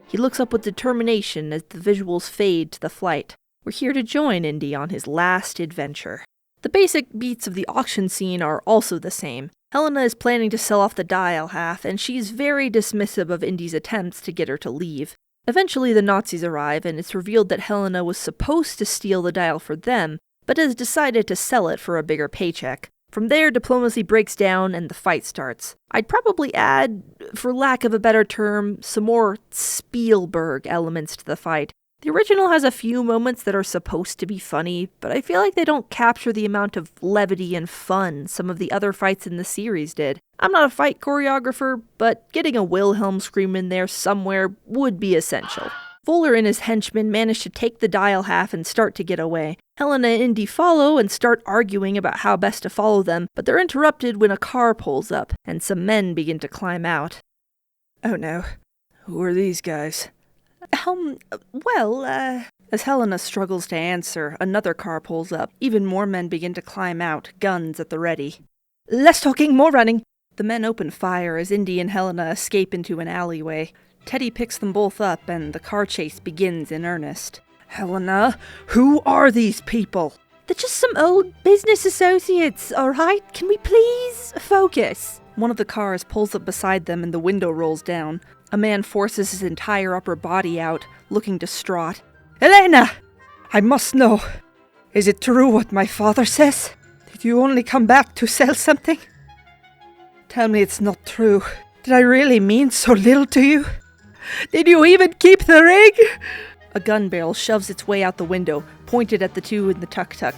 He looks up with determination as the visuals fade to the flight. We're here to join Indy on his last adventure. The basic beats of the auction scene are also the same. Helena is planning to sell off the dial half, and she's very dismissive of Indy's attempts to get her to leave. Eventually the Nazis arrive, and it's revealed that Helena was supposed to steal the dial for them, but has decided to sell it for a bigger paycheck. From there, diplomacy breaks down and the fight starts. I'd probably add, for lack of a better term, some more Spielberg elements to the fight. The original has a few moments that are supposed to be funny, but I feel like they don't capture the amount of levity and fun some of the other fights in the series did. I'm not a fight choreographer, but getting a Wilhelm scream in there somewhere would be essential. Voller and his henchmen manage to take the dial half and start to get away. Helena and Indy follow and start arguing about how best to follow them, but they're interrupted when a car pulls up, and some men begin to climb out. Oh no. Who are these guys? As Helena struggles to answer, another car pulls up. Even more men begin to climb out, guns at the ready. Less talking, more running. The men open fire as Indy and Helena escape into an alleyway. Teddy picks them both up and the car chase begins in earnest. Helena, who are these people? They're just some old business associates, alright? Can we please focus? One of the cars pulls up beside them and the window rolls down. A man forces his entire upper body out, looking distraught. Elena! I must know. Is it true what my father says? Did you only come back to sell something? Tell me it's not true. Did I really mean so little to you? Did you even keep the ring? A gun barrel shoves its way out the window, pointed at the two in the tuk-tuk.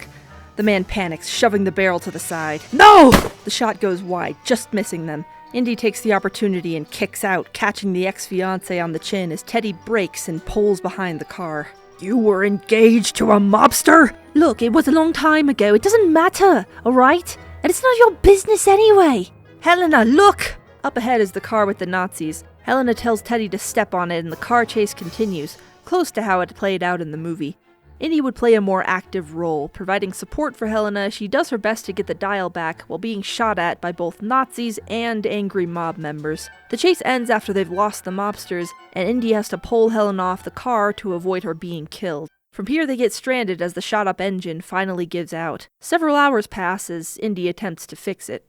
The man panics, shoving the barrel to the side. No! The shot goes wide, just missing them. Indy takes the opportunity and kicks out, catching the ex-fiancé on the chin as Teddy brakes and pulls behind the car. You were engaged to a mobster? Look, it was a long time ago. It doesn't matter, alright? And it's not your business anyway. Helena, look! Up ahead is the car with the Nazis. Helena tells Teddy to step on it and the car chase continues, close to how it played out in the movie. Indy would play a more active role, providing support for Helena as she does her best to get the dial back while being shot at by both Nazis and angry mob members. The chase ends after they've lost the mobsters, and Indy has to pull Helena off the car to avoid her being killed. From here they get stranded as the shot-up engine finally gives out. Several hours pass as Indy attempts to fix it.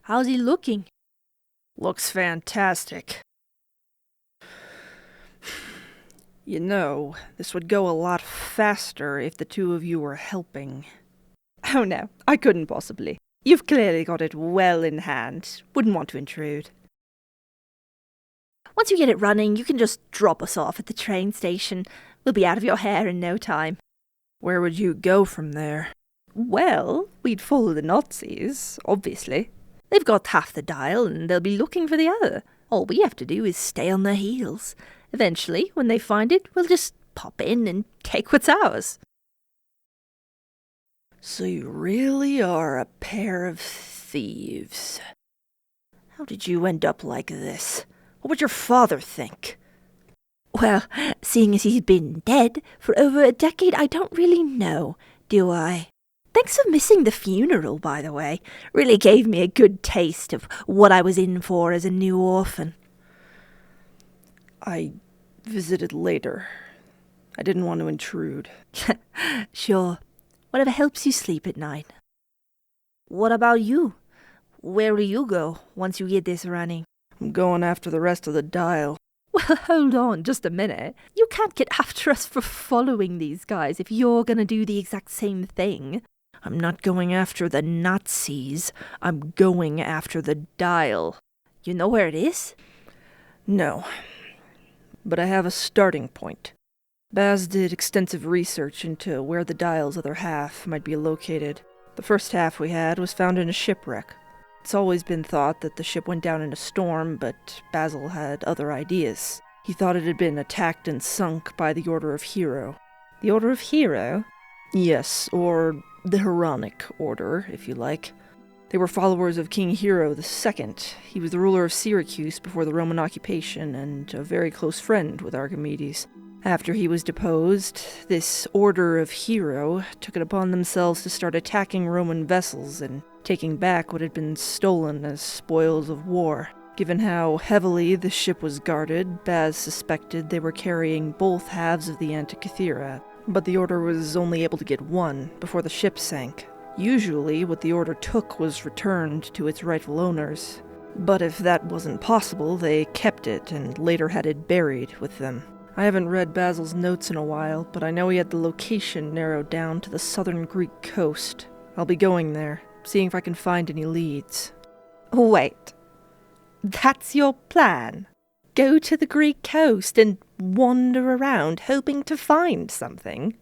How's he looking? Looks fantastic. You know, this would go a lot faster if the two of you were helping. Oh no, I couldn't possibly. You've clearly got it well in hand. Wouldn't want to intrude. Once you get it running, you can just drop us off at the train station. We'll be out of your hair in no time. Where would you go from there? Well, we'd follow the Nazis, obviously. They've got half the dial and they'll be looking for the other. All we have to do is stay on their heels. Eventually, when they find it, we'll just pop in and take what's ours. So you really are a pair of thieves. How did you end up like this? What would your father think? Well, seeing as he's been dead for over a decade, I don't really know, do I? Thanks for missing the funeral, by the way. Really gave me a good taste of what I was in for as a new orphan. I visited later. I didn't want to intrude. Sure. Whatever helps you sleep at night. What about you? Where will you go once you get this running? I'm going after the rest of the dial. Well, hold on just a minute. You can't get after us for following these guys if you're gonna do the exact same thing. I'm not going after the Nazis. I'm going after the dial. You know where it is? No. But I have a starting point. Baz did extensive research into where the dial's other half might be located. The first half we had was found in a shipwreck. It's always been thought that the ship went down in a storm, but Basil had other ideas. He thought it had been attacked and sunk by the Order of Hero. The Order of Hero? Yes, or the Heronic Order, if you like. They were followers of King Hero II. He was the ruler of Syracuse before the Roman occupation and a very close friend with Archimedes. After he was deposed, this Order of Hero took it upon themselves to start attacking Roman vessels and taking back what had been stolen as spoils of war. Given how heavily the ship was guarded, Baz suspected they were carrying both halves of the Antikythera, but the Order was only able to get one before the ship sank. Usually, what the Order took was returned to its rightful owners. But if that wasn't possible, they kept it and later had it buried with them. I haven't read Basil's notes in a while, but I know he had the location narrowed down to the southern Greek coast. I'll be going there, seeing if I can find any leads. Wait. That's your plan? Go to the Greek coast and wander around hoping to find something?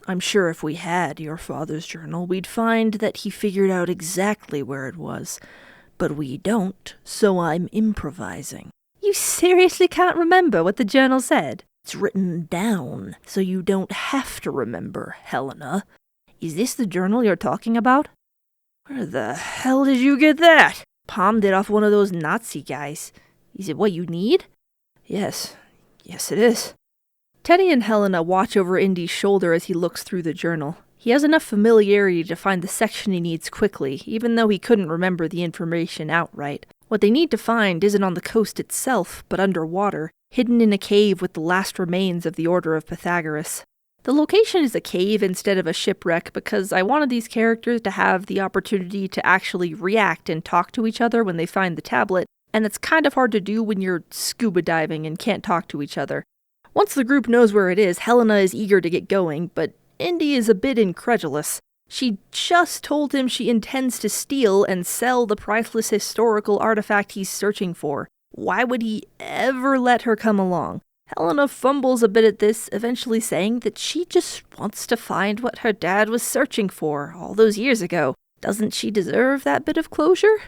I'm sure if we had your father's journal, we'd find that he figured out exactly where it was. But we don't, so I'm improvising. You seriously can't remember what the journal said? It's written down, so you don't have to remember, Helena. Is this the journal you're talking about? Where the hell did you get that? Palmed it off one of those Nazi guys. Is it what you need? Yes. Yes, it is. Teddy and Helena watch over Indy's shoulder as he looks through the journal. He has enough familiarity to find the section he needs quickly, even though he couldn't remember the information outright. What they need to find isn't on the coast itself, but underwater, hidden in a cave with the last remains of the Order of Pythagoras. The location is a cave instead of a shipwreck because I wanted these characters to have the opportunity to actually react and talk to each other when they find the tablet, and it's kind of hard to do when you're scuba diving and can't talk to each other. Once the group knows where it is, Helena is eager to get going, but Indy is a bit incredulous. She just told him she intends to steal and sell the priceless historical artifact he's searching for. Why would he ever let her come along? Helena fumbles a bit at this, eventually saying that she just wants to find what her dad was searching for all those years ago. Doesn't she deserve that bit of closure?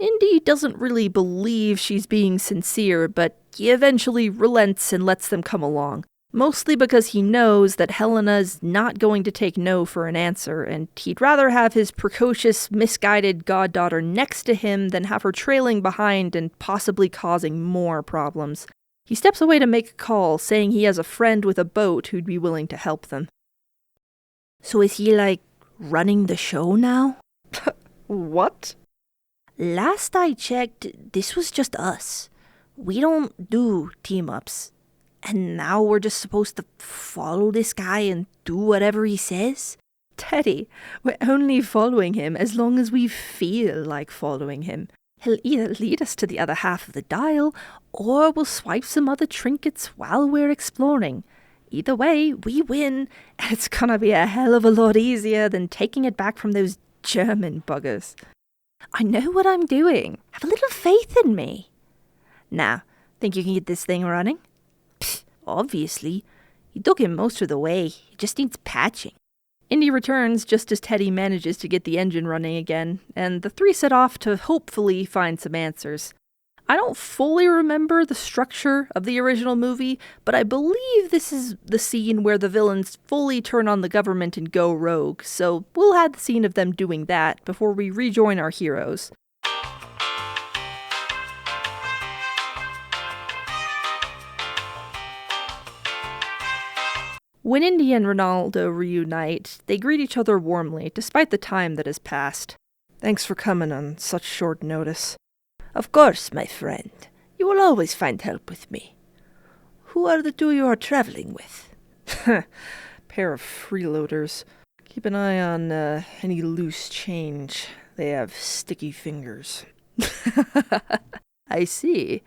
Indy doesn't really believe she's being sincere, but he eventually relents and lets them come along. Mostly because he knows that Helena's not going to take no for an answer, and he'd rather have his precocious, misguided goddaughter next to him than have her trailing behind and possibly causing more problems. He steps away to make a call, saying he has a friend with a boat who'd be willing to help them. So is he, running the show now? What? Last I checked, this was just us. We don't do team-ups. And now we're just supposed to follow this guy and do whatever he says? Teddy, we're only following him as long as we feel like following him. He'll either lead us to the other half of the dial, or we'll swipe some other trinkets while we're exploring. Either way, we win, and it's gonna be a hell of a lot easier than taking it back from those German buggers. I know what I'm doing. Have a little faith in me. Now, think you can get this thing running? Pfft, obviously. You took him most of the way. He just needs patching. Indy returns just as Teddy manages to get the engine running again, and the three set off to hopefully find some answers. I don't fully remember the structure of the original movie, but I believe this is the scene where the villains fully turn on the government and go rogue, so we'll have the scene of them doing that before we rejoin our heroes. When Indy and Ronaldo reunite, they greet each other warmly, despite the time that has passed. Thanks for coming on such short notice. Of course, my friend. You will always find help with me. Who are the two you are traveling with? Pair of freeloaders. Keep an eye on any loose change. They have sticky fingers. I see.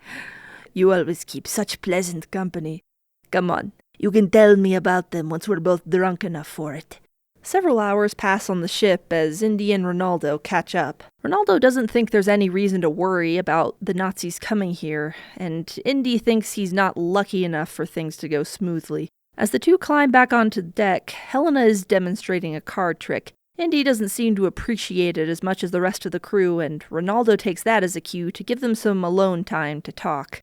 You always keep such pleasant company. Come on. You can tell me about them once we're both drunk enough for it. Several hours pass on the ship as Indy and Ronaldo catch up. Ronaldo doesn't think there's any reason to worry about the Nazis coming here, and Indy thinks he's not lucky enough for things to go smoothly. As the two climb back onto the deck, Helena is demonstrating a card trick. Indy doesn't seem to appreciate it as much as the rest of the crew, and Ronaldo takes that as a cue to give them some alone time to talk.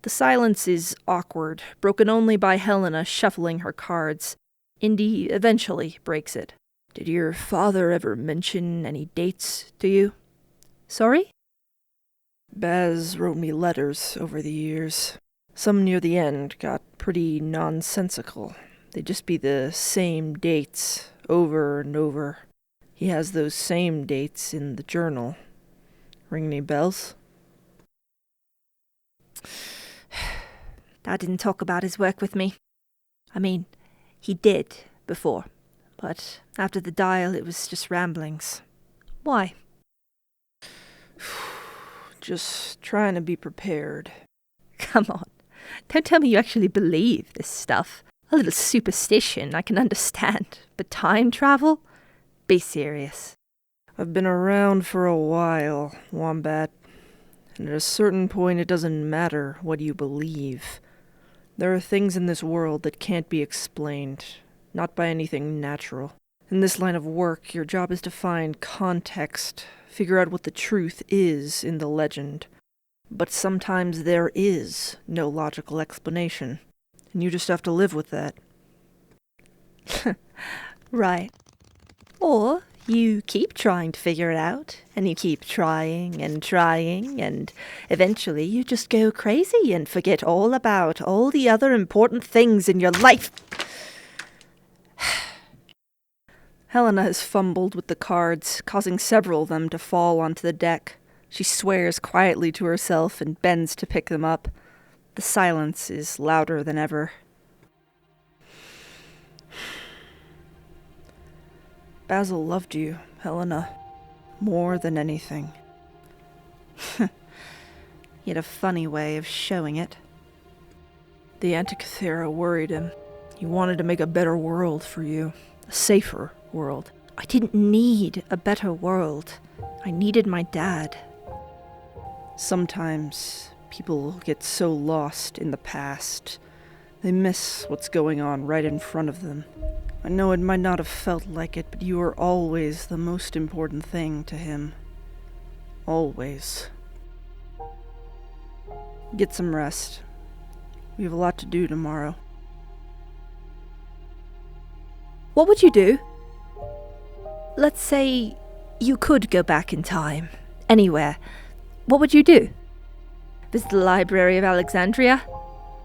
The silence is awkward, broken only by Helena shuffling her cards. Indy eventually breaks it. Did your father ever mention any dates to you? Sorry? Baz wrote me letters over the years. Some near the end got pretty nonsensical. They'd just be the same dates over and over. He has those same dates in the journal. Ring any bells? Dad didn't talk about his work with me. I mean, he did before, but after the dial it was just ramblings. Why? Just trying to be prepared. Come on, don't tell me you actually believe this stuff. A little superstition I can understand, but time travel? Be serious. I've been around for a while, Wombat, and at a certain point it doesn't matter what you believe. There are things in this world that can't be explained, not by anything natural. In this line of work, your job is to find context, figure out what the truth is in the legend. But sometimes there is no logical explanation, and you just have to live with that. Right. Or You keep trying to figure it out, and you keep trying, and eventually you just go crazy and forget all about all the other important things in your life. Helena has fumbled with the cards, causing several of them to fall onto the deck. She swears quietly to herself and bends to pick them up. The silence is louder than ever. Basil loved you, Helena, more than anything. He had a funny way of showing it. The Antikythera worried him. He wanted to make a better world for you, a safer world. I didn't need a better world. I needed my dad. Sometimes people get so lost in the past, they miss what's going on right in front of them. I know it might not have felt like it, but you were always the most important thing to him. Always. Get some rest. We have a lot to do tomorrow. What would you do? Let's say you could go back in time. Anywhere. What would you do? Visit the Library of Alexandria?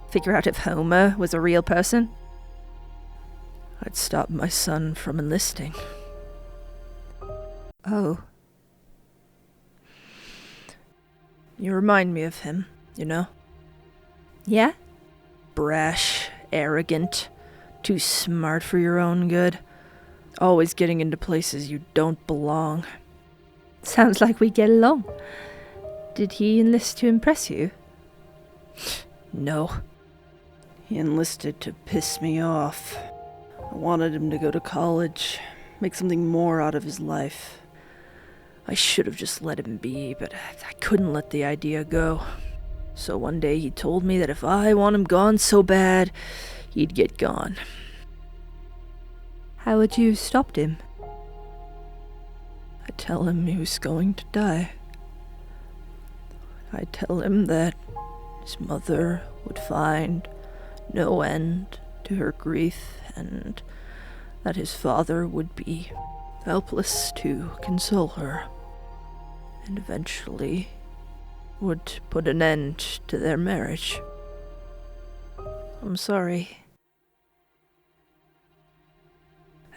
Figure out if Homer was a real person? I'd stop my son from enlisting. Oh. You remind me of him, you know? Yeah? Brash, arrogant, too smart for your own good. Always getting into places you don't belong. Sounds like we get along. Did he enlist to impress you? No. He enlisted to piss me off. I wanted him to go to college, make something more out of his life. I should have just let him be, but I couldn't let the idea go. So one day he told me that if I want him gone so bad, he'd get gone. How would you have stopped him? I'd tell him he was going to die. I'd tell him that his mother would find no end to her grief, and that his father would be helpless to console her, and eventually would put an end to their marriage. I'm sorry.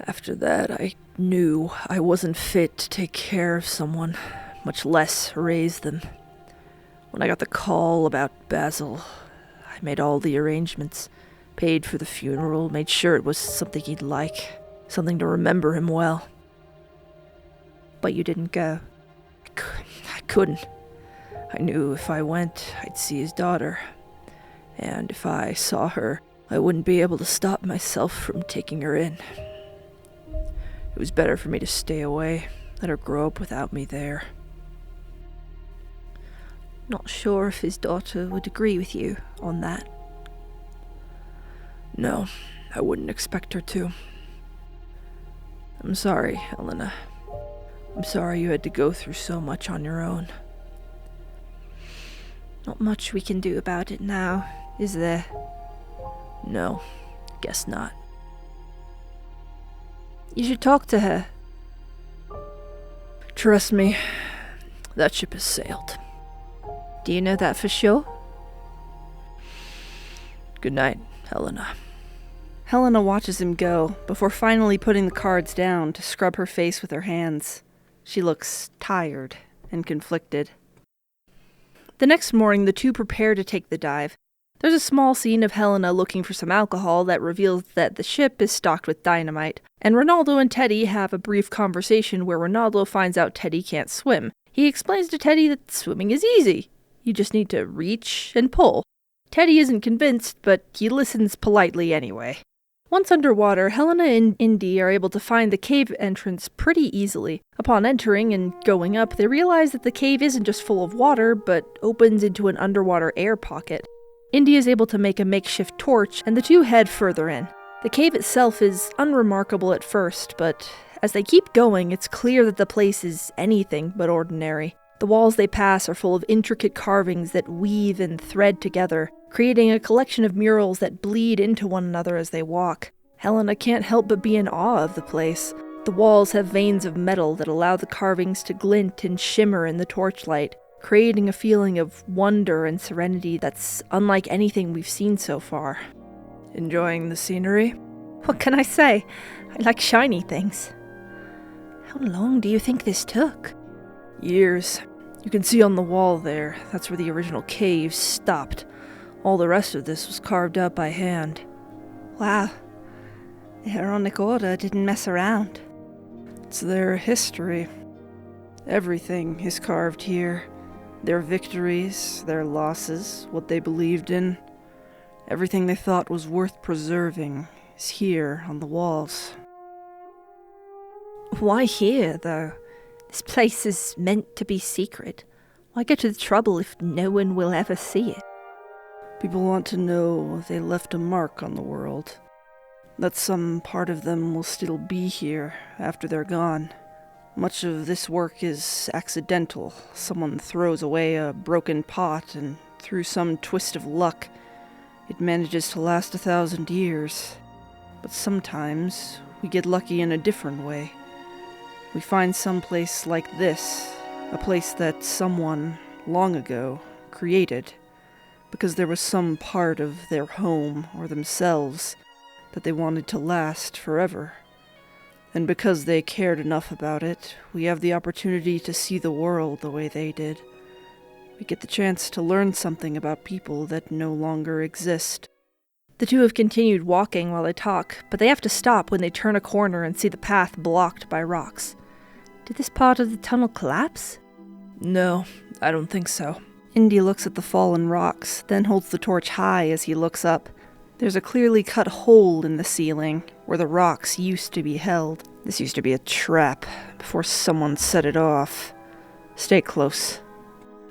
After that, I knew I wasn't fit to take care of someone, much less raise them. When I got the call about Basil, I made all the arrangements, paid for the funeral, made sure it was something he'd like, something to remember him well. But you didn't go. I couldn't. I knew if I went, I'd see his daughter. And if I saw her, I wouldn't be able to stop myself from taking her in. It was better for me to stay away, let her grow up without me there. Not sure if his daughter would agree with you on that. No, I wouldn't expect her to. I'm sorry, Helena. I'm sorry you had to go through so much on your own. Not much we can do about it now, is there? No, guess not. You should talk to her. Trust me, that ship has sailed. Do you know that for sure? Good night, Helena. Helena watches him go, before finally putting the cards down to scrub her face with her hands. She looks tired and conflicted. The next morning, the two prepare to take the dive. There's a small scene of Helena looking for some alcohol that reveals that the ship is stocked with dynamite, and Ronaldo and Teddy have a brief conversation where Ronaldo finds out Teddy can't swim. He explains to Teddy that swimming is easy. You just need to reach and pull. Teddy isn't convinced, but he listens politely anyway. Once underwater, Helena and Indy are able to find the cave entrance pretty easily. Upon entering and going up, they realize that the cave isn't just full of water, but opens into an underwater air pocket. Indy is able to make a makeshift torch, and the two head further in. The cave itself is unremarkable at first, but as they keep going, it's clear that the place is anything but ordinary. The walls they pass are full of intricate carvings that weave and thread together, creating a collection of murals that bleed into one another as they walk. Helena can't help but be in awe of the place. The The walls have veins of metal that allow the carvings to glint and shimmer in the torchlight, creating a feeling of wonder and serenity that's unlike anything we've seen so far. Enjoying the scenery? What can I say? I like shiny things. How long do you think this took? Years. You can see on the wall there, that's where the original cave stopped. All the rest of this was carved out by hand. Wow. The Heronic Order didn't mess around. It's their history. Everything is carved here. Their victories, their losses, what they believed in. Everything they thought was worth preserving is here on the walls. Why here, though? This place is meant to be secret. Why go to the trouble if no one will ever see it? People want to know they left a mark on the world. That some part of them will still be here after they're gone. Much of this work is accidental. Someone throws away a broken pot, and through some twist of luck, it manages to last 1,000 years. But sometimes we get lucky in a different way. We find some place like this, a place that someone, long ago, created, because there was some part of their home or themselves that they wanted to last forever. And because they cared enough about it, we have the opportunity to see the world the way they did. We get the chance to learn something about people that no longer exist. The two have continued walking while they talk, but they have to stop when they turn a corner and see the path blocked by rocks. Did this part of the tunnel collapse? No, I don't think so. Indy looks at the fallen rocks, then holds the torch high as he looks up. There's a clearly cut hole in the ceiling where the rocks used to be held. This used to be a trap before someone set it off. Stay close.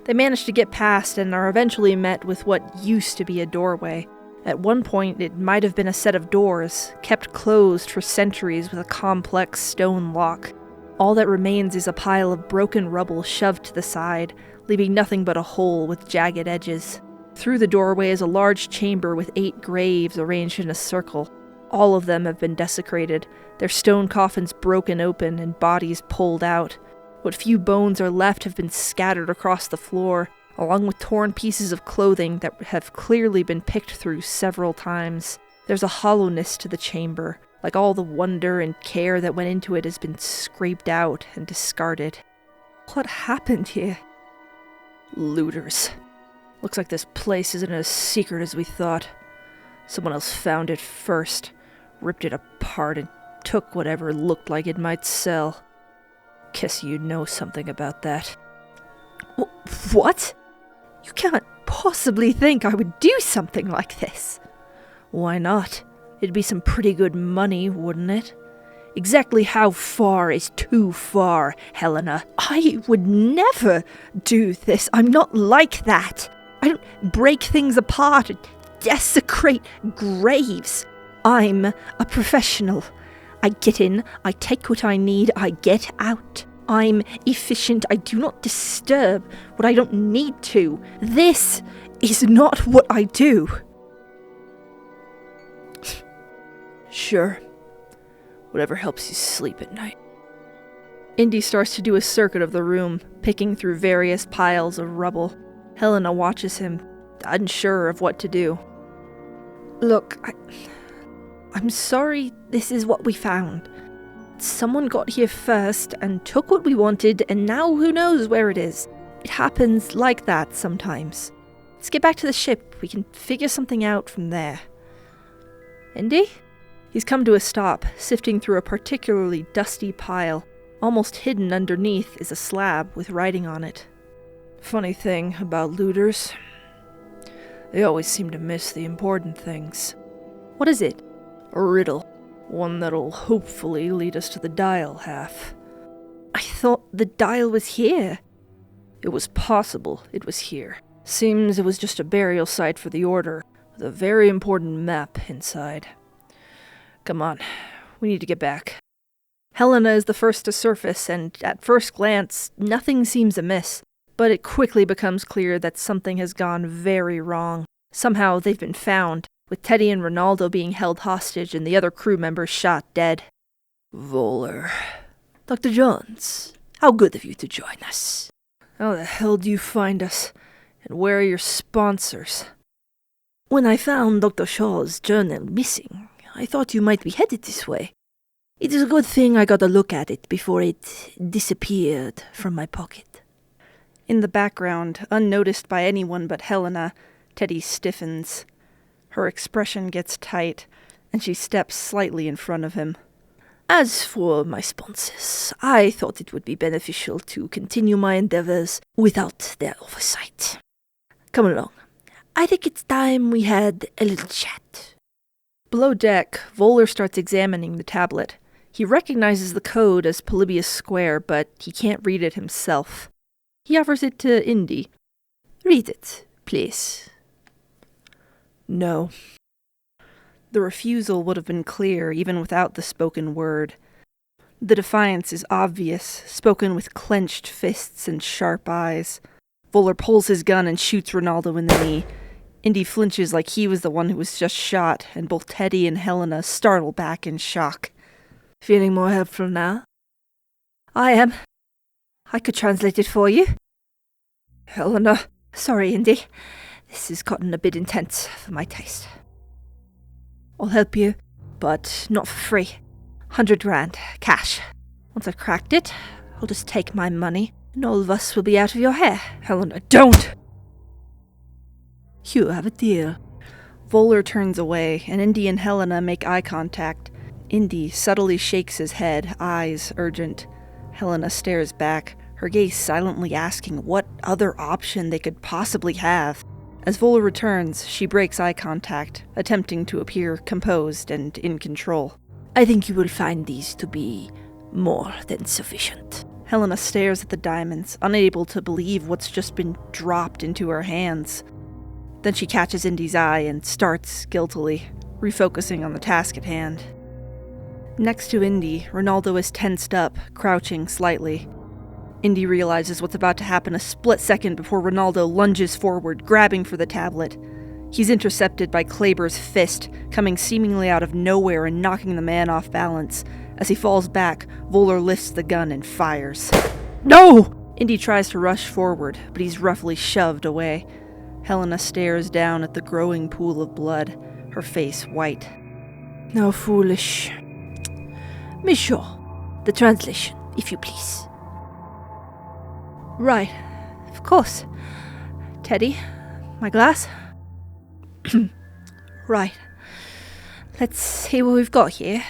They manage to get past and are eventually met with what used to be a doorway. At one point, it might have been a set of doors, kept closed for centuries with a complex stone lock. All that remains is a pile of broken rubble shoved to the side, leaving nothing but a hole with jagged edges. Through the doorway is a large chamber with 8 graves arranged in a circle. All of them have been desecrated, their stone coffins broken open and bodies pulled out. What few bones are left have been scattered across the floor, along with torn pieces of clothing that have clearly been picked through several times. There's a hollowness to the chamber, like all the wonder and care that went into it has been scraped out and discarded. What happened here? Looters. Looks like this place isn't as secret as we thought. Someone else found it first, ripped it apart, and took whatever looked like it might sell. Guess you know something about that. What? You can't possibly think I would do something like this. Why not? It'd be some pretty good money, wouldn't it? Exactly how far is too far, Helena? I would never do this. I'm not like that. I don't break things apart and desecrate graves. I'm a professional. I get in, I take what I need, I get out. I'm efficient. I do not disturb what I don't need to. This is not what I do. Sure. Whatever helps you sleep at night. Indy starts to do a circuit of the room, picking through various piles of rubble. Helena watches him, unsure of what to do. Look, I'm sorry this is what we found. Someone got here first and took what we wanted, and now who knows where it is. It happens like that sometimes. Let's get back to the ship. We can figure something out from there. Indy? He's come to a stop, sifting through a particularly dusty pile. Almost hidden underneath is a slab with writing on it. Funny thing about looters. They always seem to miss the important things. What is it? A riddle. One that'll hopefully lead us to the dial half. I thought the dial was here. It was possible it was here. Seems it was just a burial site for the Order, with a very important map inside. Come on, we need to get back. Helena is the first to surface, and at first glance, nothing seems amiss. But it quickly becomes clear that something has gone very wrong. Somehow they've been found, with Teddy and Ronaldo being held hostage and the other crew members shot dead. Voller. Dr. Jones, how good of you to join us. How the hell do you find us? And where are your sponsors? When I found Dr. Shaw's journal missing, I thought you might be headed this way. It is a good thing I got a look at it before it disappeared from my pocket. In the background, unnoticed by anyone but Helena, Teddy stiffens. Her expression gets tight, and she steps slightly in front of him. As for my sponsors, I thought it would be beneficial to continue my endeavors without their oversight. Come along. I think it's time we had a little chat. Below deck, Voller starts examining the tablet. He recognizes the code as Polybius Square, but he can't read it himself. He offers it to Indy. Read it, please. No. The refusal would have been clear even without the spoken word. The defiance is obvious, spoken with clenched fists and sharp eyes. Voller pulls his gun and shoots Ronaldo in the knee. Indy flinches like he was the one who was just shot, and both Teddy and Helena startle back in shock. Feeling more helpful now? I am. I could translate it for you. Helena. Sorry, Indy. This has gotten a bit intense for my taste. I'll help you, but not for free. 100 grand, cash. Once I've cracked it, I'll just take my money, and all of us will be out of your hair. Helena, don't! You have a deal. Voller turns away, and Indy and Helena make eye contact. Indy subtly shakes his head, eyes urgent. Helena stares back, her gaze silently asking what other option they could possibly have. As Voller returns, she breaks eye contact, attempting to appear composed and in control. I think you will find these to be more than sufficient. Helena stares at the diamonds, unable to believe what's just been dropped into her hands. Then she catches Indy's eye and starts guiltily, refocusing on the task at hand. Next to Indy, Ronaldo is tensed up, crouching slightly. Indy realizes what's about to happen a split second before Ronaldo lunges forward, grabbing for the tablet. He's intercepted by Kleber's fist, coming seemingly out of nowhere and knocking the man off balance. As he falls back, Voller lifts the gun and fires. No! Indy tries to rush forward, but he's roughly shoved away. Helena stares down at the growing pool of blood, her face white. How foolish. Monsieur, the translation, if you please. Right, of course. Teddy, my glass? Right. Let's see what we've got here.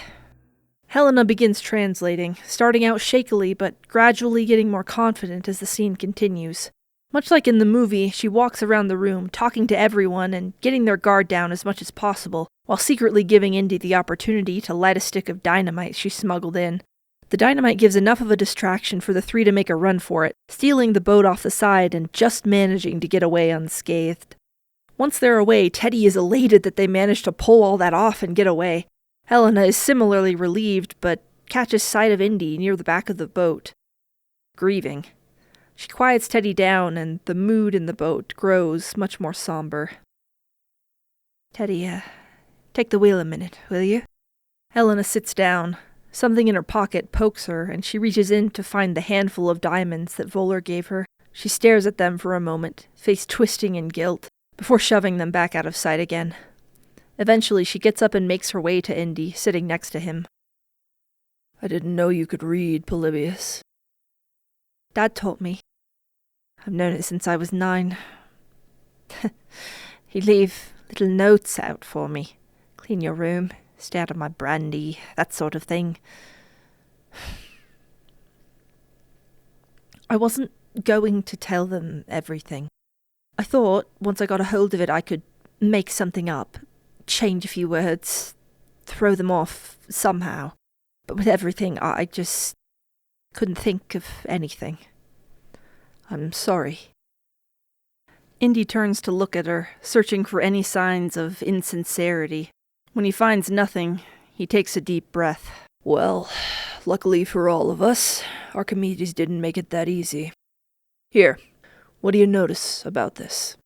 Helena begins translating, starting out shakily but gradually getting more confident as the scene continues. Much like in the movie, she walks around the room, talking to everyone and getting their guard down as much as possible, while secretly giving Indy the opportunity to light a stick of dynamite she smuggled in. The dynamite gives enough of a distraction for the three to make a run for it, stealing the boat off the side and just managing to get away unscathed. Once they're away, Teddy is elated that they managed to pull all that off and get away. Helena is similarly relieved, but catches sight of Indy near the back of the boat, grieving. She quiets Teddy down, and the mood in the boat grows much more somber. Teddy, take the wheel a minute, will you? Helena sits down. Something in her pocket pokes her, and she reaches in to find the handful of diamonds that Voller gave her. She stares at them for a moment, face twisting in guilt, before shoving them back out of sight again. Eventually, she gets up and makes her way to Indy, sitting next to him. I didn't know you could read, Polybius. Dad taught me. I've known it since I was 9. He'd leave little notes out for me. Clean your room, stay out of my brandy, that sort of thing. I wasn't going to tell them everything. I thought, once I got a hold of it, I could make something up, change a few words, throw them off somehow. But with everything, I just couldn't think of anything. I'm sorry. Indy turns to look at her, searching for any signs of insincerity. When he finds nothing, he takes a deep breath. Well, luckily for all of us, Archimedes didn't make it that easy. Here, what do you notice about this?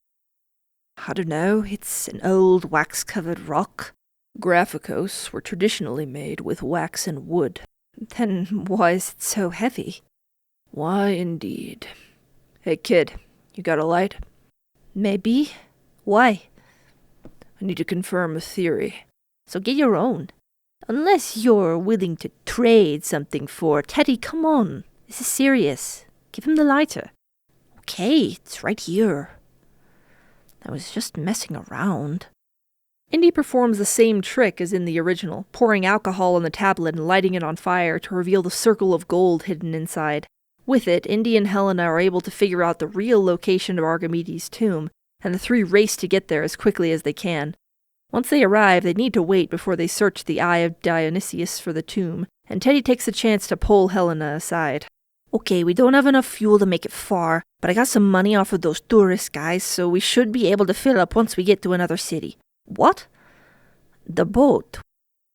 I don't know, it's an old wax-covered rock. Graphicos were traditionally made with wax and wood. Then why is it so heavy? Why indeed. Hey kid, you got a light? Maybe. Why? I need to confirm a theory. So get your own. Unless you're willing to trade something for Teddy, come on. This is serious. Give him the lighter. Okay, it's right here. I was just messing around. Indy performs the same trick as in the original, pouring alcohol on the tablet and lighting it on fire to reveal the circle of gold hidden inside. With it, Indy and Helena are able to figure out the real location of Archimedes' tomb, and the three race to get there as quickly as they can. Once they arrive, they need to wait before they search the Eye of Dionysius for the tomb, and Teddy takes a chance to pull Helena aside. Okay, we don't have enough fuel to make it far, but I got some money off of those tourist guys, so we should be able to fill up once we get to another city. What? The boat.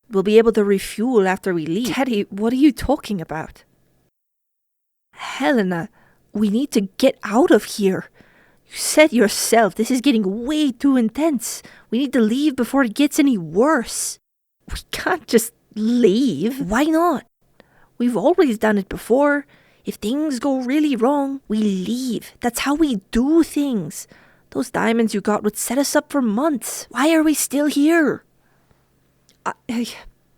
We'll be able to refuel after we leave. Teddy, what are you talking about? Helena, we need to get out of here. You said yourself, this is getting way too intense. We need to leave before it gets any worse. We can't just leave. Why not? We've always done it before. If things go really wrong, we leave. That's how we do things. Those diamonds you got would set us up for months. Why are we still here?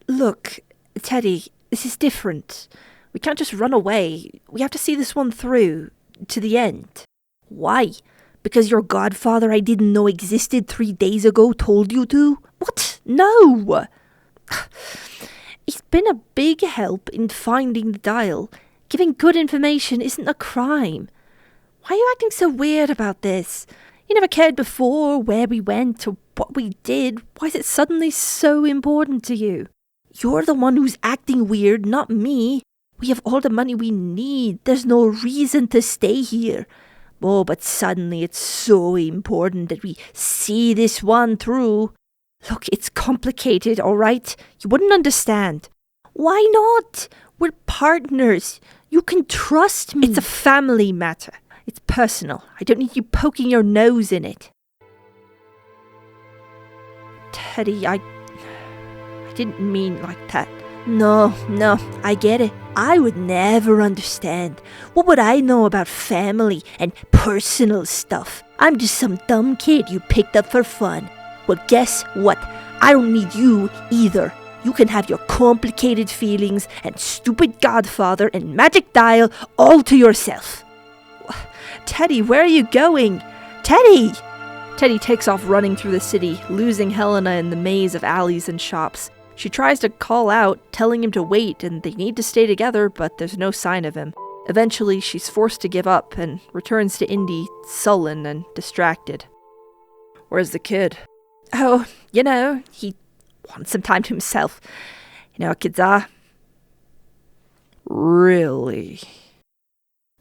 Look, Teddy, this is different. We can't just run away. We have to see this one through, to the end. Why? Because your godfather I didn't know existed 3 days ago told you to? What? No! He's been a big help in finding the dial. Giving good information isn't a crime. Why are you acting so weird about this? You never cared before where we went or what we did. Why is it suddenly so important to you? You're the one who's acting weird, not me. We have all the money we need. There's no reason to stay here. Oh, but suddenly it's so important that we see this one through. Look, it's complicated, all right? You wouldn't understand. Why not? We're partners. You can trust me. It's a family matter. It's personal. I don't need you poking your nose in it. Teddy, I didn't mean like that. No, I get it. I would never understand. What would I know about family and personal stuff? I'm just some dumb kid you picked up for fun. Well, guess what? I don't need you either. You can have your complicated feelings and stupid godfather and magic dial all to yourself. Teddy, where are you going? Teddy! Teddy takes off running through the city, losing Helena in the maze of alleys and shops. She tries to call out, telling him to wait and they need to stay together, but there's no sign of him. Eventually, she's forced to give up and returns to Indy, sullen and distracted. Where's the kid? Oh, he wants some time to himself. You know how kids are. Really?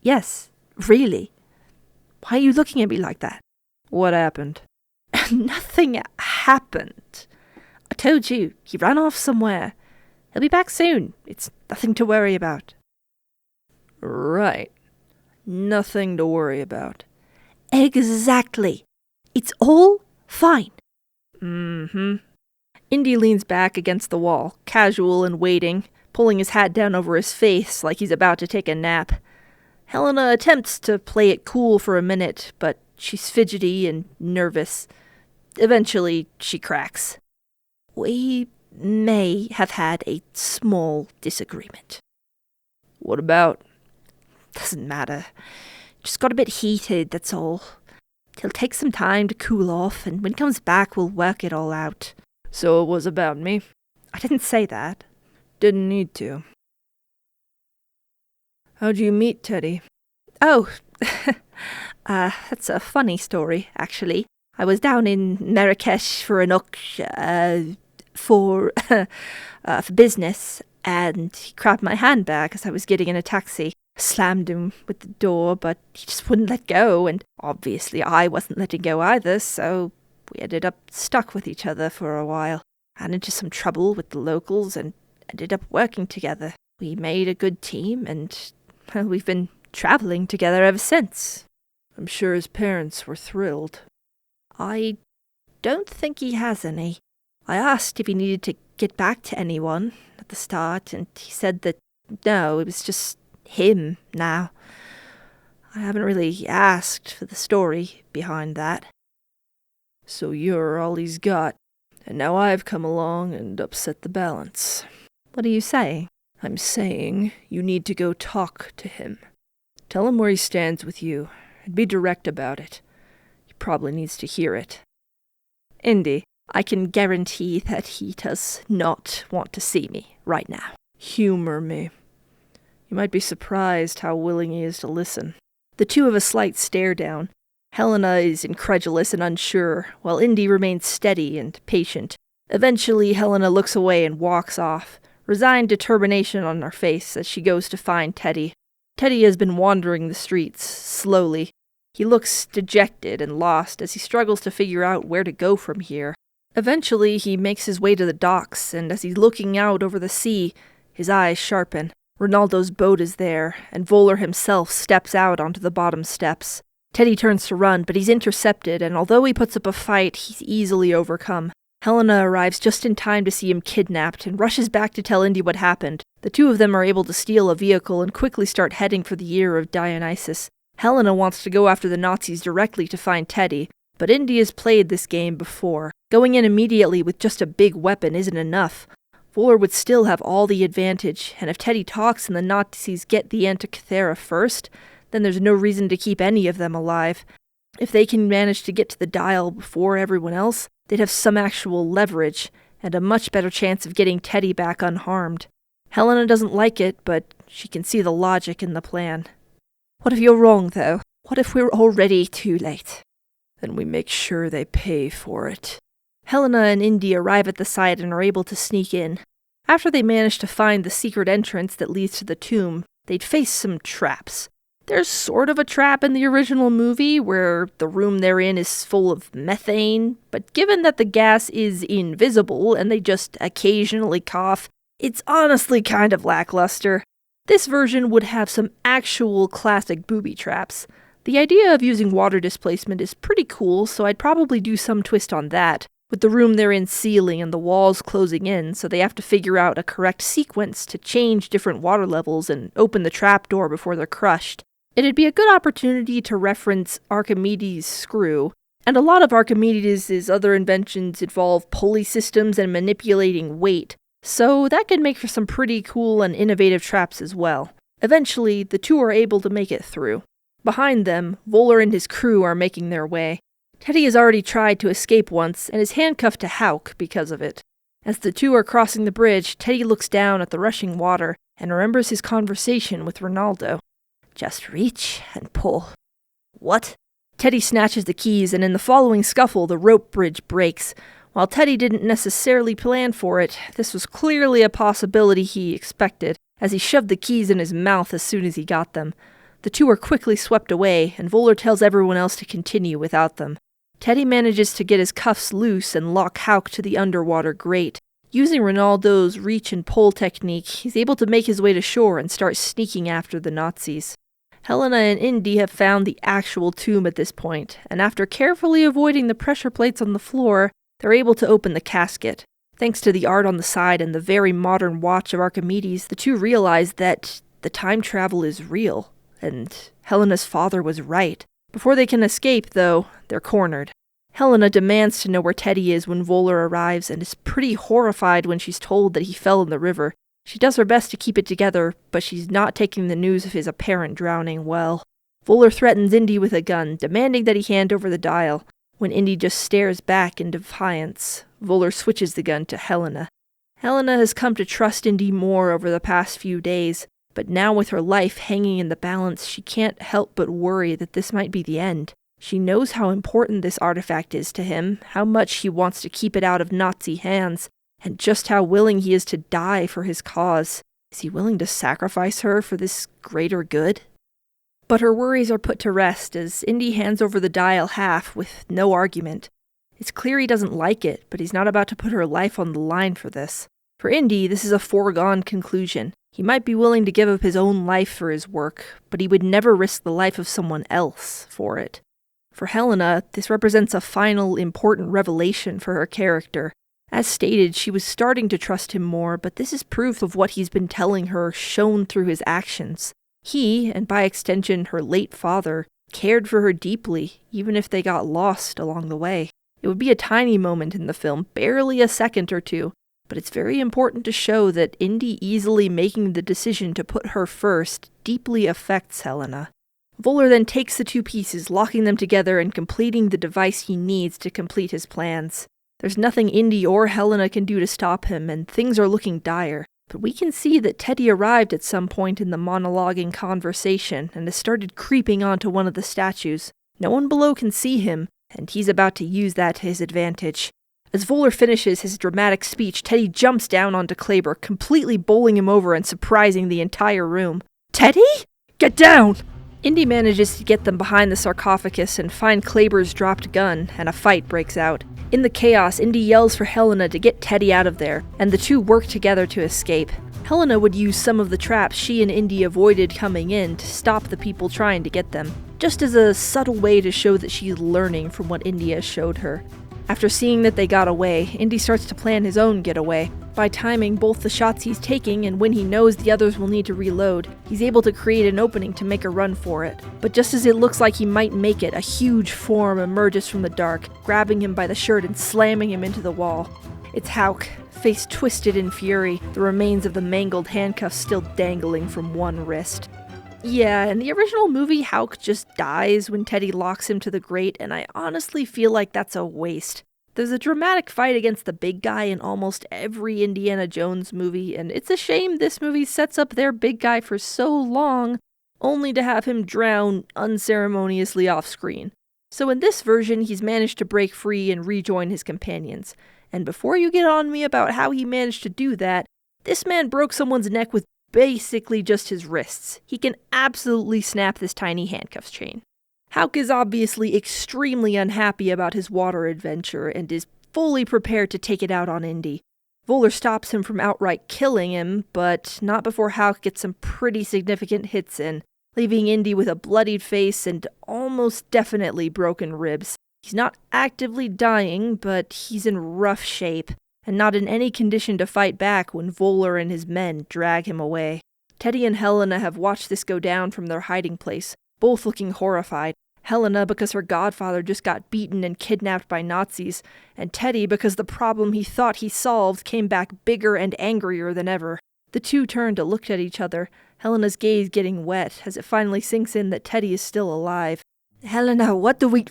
Yes, really. Why are you looking at me like that? What happened? Nothing happened. I told you, he ran off somewhere. He'll be back soon. It's nothing to worry about. Right. Nothing to worry about. Exactly. It's all fine. Mm-hmm. Indy leans back against the wall, casual and waiting, pulling his hat down over his face like he's about to take a nap. Helena attempts to play it cool for a minute, but she's fidgety and nervous. Eventually, she cracks. We may have had a small disagreement. What about? Doesn't matter. Just got a bit heated, that's all. He'll take some time to cool off, and when he comes back, we'll work it all out. So it was about me? I didn't say that. Didn't need to. How'd you meet Teddy? Oh, that's a funny story, actually. I was down in Marrakesh for an for business, and he grabbed my handbag as I was getting in a taxi. Slammed him with the door, but he just wouldn't let go, and obviously I wasn't letting go either, so we ended up stuck with each other for a while. Ran into some trouble with the locals and ended up working together. We made a good team, and well, we've been traveling together ever since. I'm sure his parents were thrilled. I don't think he has any. I asked if he needed to get back to anyone at the start, and he said that no, it was just him now. I haven't really asked for the story behind that. So you're all he's got, and now I've come along and upset the balance. What are you saying? I'm saying you need to go talk to him. Tell him where he stands with you, and be direct about it. He probably needs to hear it. Indy, I can guarantee that he does not want to see me right now. Humor me. You might be surprised how willing he is to listen. The two have a slight stare down. Helena is incredulous and unsure, while Indy remains steady and patient. Eventually, Helena looks away and walks off, resigned determination on her face as she goes to find Teddy. Teddy has been wandering the streets, slowly. He looks dejected and lost as he struggles to figure out where to go from here. Eventually, he makes his way to the docks, and as he's looking out over the sea, his eyes sharpen. Ronaldo's boat is there, and Voller himself steps out onto the bottom steps. Teddy turns to run, but he's intercepted, and although he puts up a fight, he's easily overcome. Helena arrives just in time to see him kidnapped and rushes back to tell Indy what happened. The two of them are able to steal a vehicle and quickly start heading for the year of Dionysus. Helena wants to go after the Nazis directly to find Teddy, but Indy has played this game before. Going in immediately with just a big weapon isn't enough. Voller would still have all the advantage, and if Teddy talks and the Nazis get the Antikythera first, then there's no reason to keep any of them alive. If they can manage to get to the dial before everyone else, they'd have some actual leverage, and a much better chance of getting Teddy back unharmed. Helena doesn't like it, but she can see the logic in the plan. What if you're wrong, though? What if we're already too late? Then we make sure they pay for it. Helena and Indy arrive at the site and are able to sneak in. After they manage to find the secret entrance that leads to the tomb, they'd face some traps. There's sort of a trap in the original movie where the room they're in is full of methane, but given that the gas is invisible and they just occasionally cough, it's honestly kind of lackluster. This version would have some actual classic booby traps. The idea of using water displacement is pretty cool, so I'd probably do some twist on that, with the room they're in sealing and the walls closing in, so they have to figure out a correct sequence to change different water levels and open the trapdoor before they're crushed. It'd be a good opportunity to reference Archimedes' screw, and a lot of Archimedes' other inventions involve pulley systems and manipulating weight, so that could make for some pretty cool and innovative traps as well. Eventually, the two are able to make it through. Behind them, Voller and his crew are making their way. Teddy has already tried to escape once and is handcuffed to Hauk because of it. As the two are crossing the bridge, Teddy looks down at the rushing water and remembers his conversation with Ronaldo. Just reach and pull. What? Teddy snatches the keys, and in the following scuffle, the rope bridge breaks. While Teddy didn't necessarily plan for it, this was clearly a possibility he expected, as he shoved the keys in his mouth as soon as he got them. The two are quickly swept away, and Voller tells everyone else to continue without them. Teddy manages to get his cuffs loose and lock Hauk to the underwater grate. Using Ronaldo's reach and pull technique, he's able to make his way to shore and start sneaking after the Nazis. Helena and Indy have found the actual tomb at this point, and after carefully avoiding the pressure plates on the floor, they're able to open the casket. Thanks to the art on the side and the very modern watch of Archimedes, the two realize that the time travel is real, and Helena's father was right. Before they can escape, though, they're cornered. Helena demands to know where Teddy is when Voller arrives and is pretty horrified when she's told that he fell in the river. She does her best to keep it together, but she's not taking the news of his apparent drowning well. Voller threatens Indy with a gun, demanding that he hand over the dial. When Indy just stares back in defiance, Voller switches the gun to Helena. Helena has come to trust Indy more over the past few days, but now with her life hanging in the balance, she can't help but worry that this might be the end. She knows how important this artifact is to him, how much he wants to keep it out of Nazi hands, and just how willing he is to die for his cause. Is he willing to sacrifice her for this greater good? But her worries are put to rest as Indy hands over the dial half with no argument. It's clear he doesn't like it, but he's not about to put her life on the line for this. For Indy, this is a foregone conclusion. He might be willing to give up his own life for his work, but he would never risk the life of someone else for it. For Helena, this represents a final, important revelation for her character. As stated, she was starting to trust him more, but this is proof of what he's been telling her shown through his actions. He, and by extension her late father, cared for her deeply, even if they got lost along the way. It would be a tiny moment in the film, barely a second or two, but it's very important to show that Indy easily making the decision to put her first deeply affects Helena. Voller then takes the two pieces, locking them together and completing the device he needs to complete his plans. There's nothing Indy or Helena can do to stop him, and things are looking dire. But we can see that Teddy arrived at some point in the monologuing conversation and has started creeping onto one of the statues. No one below can see him, and he's about to use that to his advantage. As Voller finishes his dramatic speech, Teddy jumps down onto Kleber, completely bowling him over and surprising the entire room. Teddy? Get down! Indy manages to get them behind the sarcophagus and find Kleber's dropped gun, and a fight breaks out. In the chaos, Indy yells for Helena to get Teddy out of there, and the two work together to escape. Helena would use some of the traps she and Indy avoided coming in to stop the people trying to get them, just as a subtle way to show that she's learning from what Indy has showed her. After seeing that they got away, Indy starts to plan his own getaway. By timing both the shots he's taking and when he knows the others will need to reload, he's able to create an opening to make a run for it. But just as it looks like he might make it, a huge form emerges from the dark, grabbing him by the shirt and slamming him into the wall. It's Hauk, face twisted in fury, the remains of the mangled handcuffs still dangling from one wrist. Yeah, in the original movie, Hauk just dies when Teddy locks him to the grate, and I honestly feel like that's a waste. There's a dramatic fight against the big guy in almost every Indiana Jones movie, and it's a shame this movie sets up their big guy for so long, only to have him drown unceremoniously off screen. So in this version, he's managed to break free and rejoin his companions. And before you get on me about how he managed to do that, this man broke someone's neck with basically just his wrists. He can absolutely snap this tiny handcuffs chain. Hauk is obviously extremely unhappy about his water adventure and is fully prepared to take it out on Indy. Voller stops him from outright killing him, but not before Hauk gets some pretty significant hits in, leaving Indy with a bloodied face and almost definitely broken ribs. He's not actively dying, but he's in rough shape, and not in any condition to fight back when Voller and his men drag him away. Teddy and Helena have watched this go down from their hiding place, both looking horrified. Helena because her godfather just got beaten and kidnapped by Nazis, and Teddy because the problem he thought he solved came back bigger and angrier than ever. The two turn to look at each other, Helena's gaze getting wet as it finally sinks in that Teddy is still alive. Helena, what do we...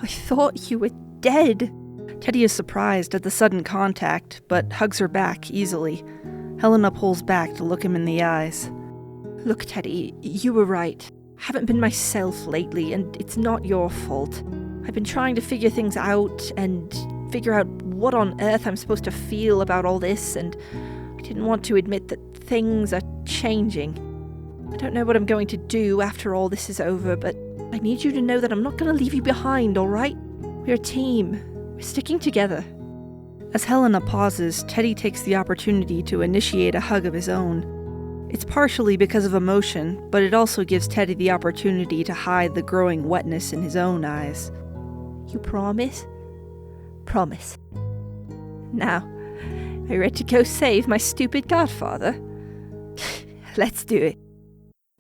I thought you were dead. Teddy is surprised at the sudden contact, but hugs her back easily. Helena pulls back to look him in the eyes. Look, Teddy, you were right. I haven't been myself lately, and it's not your fault. I've been trying to figure things out, and figure out what on earth I'm supposed to feel about all this, and I didn't want to admit that things are changing. I don't know what I'm going to do after all this is over, but I need you to know that I'm not going to leave you behind, alright? We're a team. We're sticking together. As Helena pauses, Teddy takes the opportunity to initiate a hug of his own. It's partially because of emotion, but it also gives Teddy the opportunity to hide the growing wetness in his own eyes. You promise? Promise. Now, are you ready to go save my stupid godfather? Let's do it.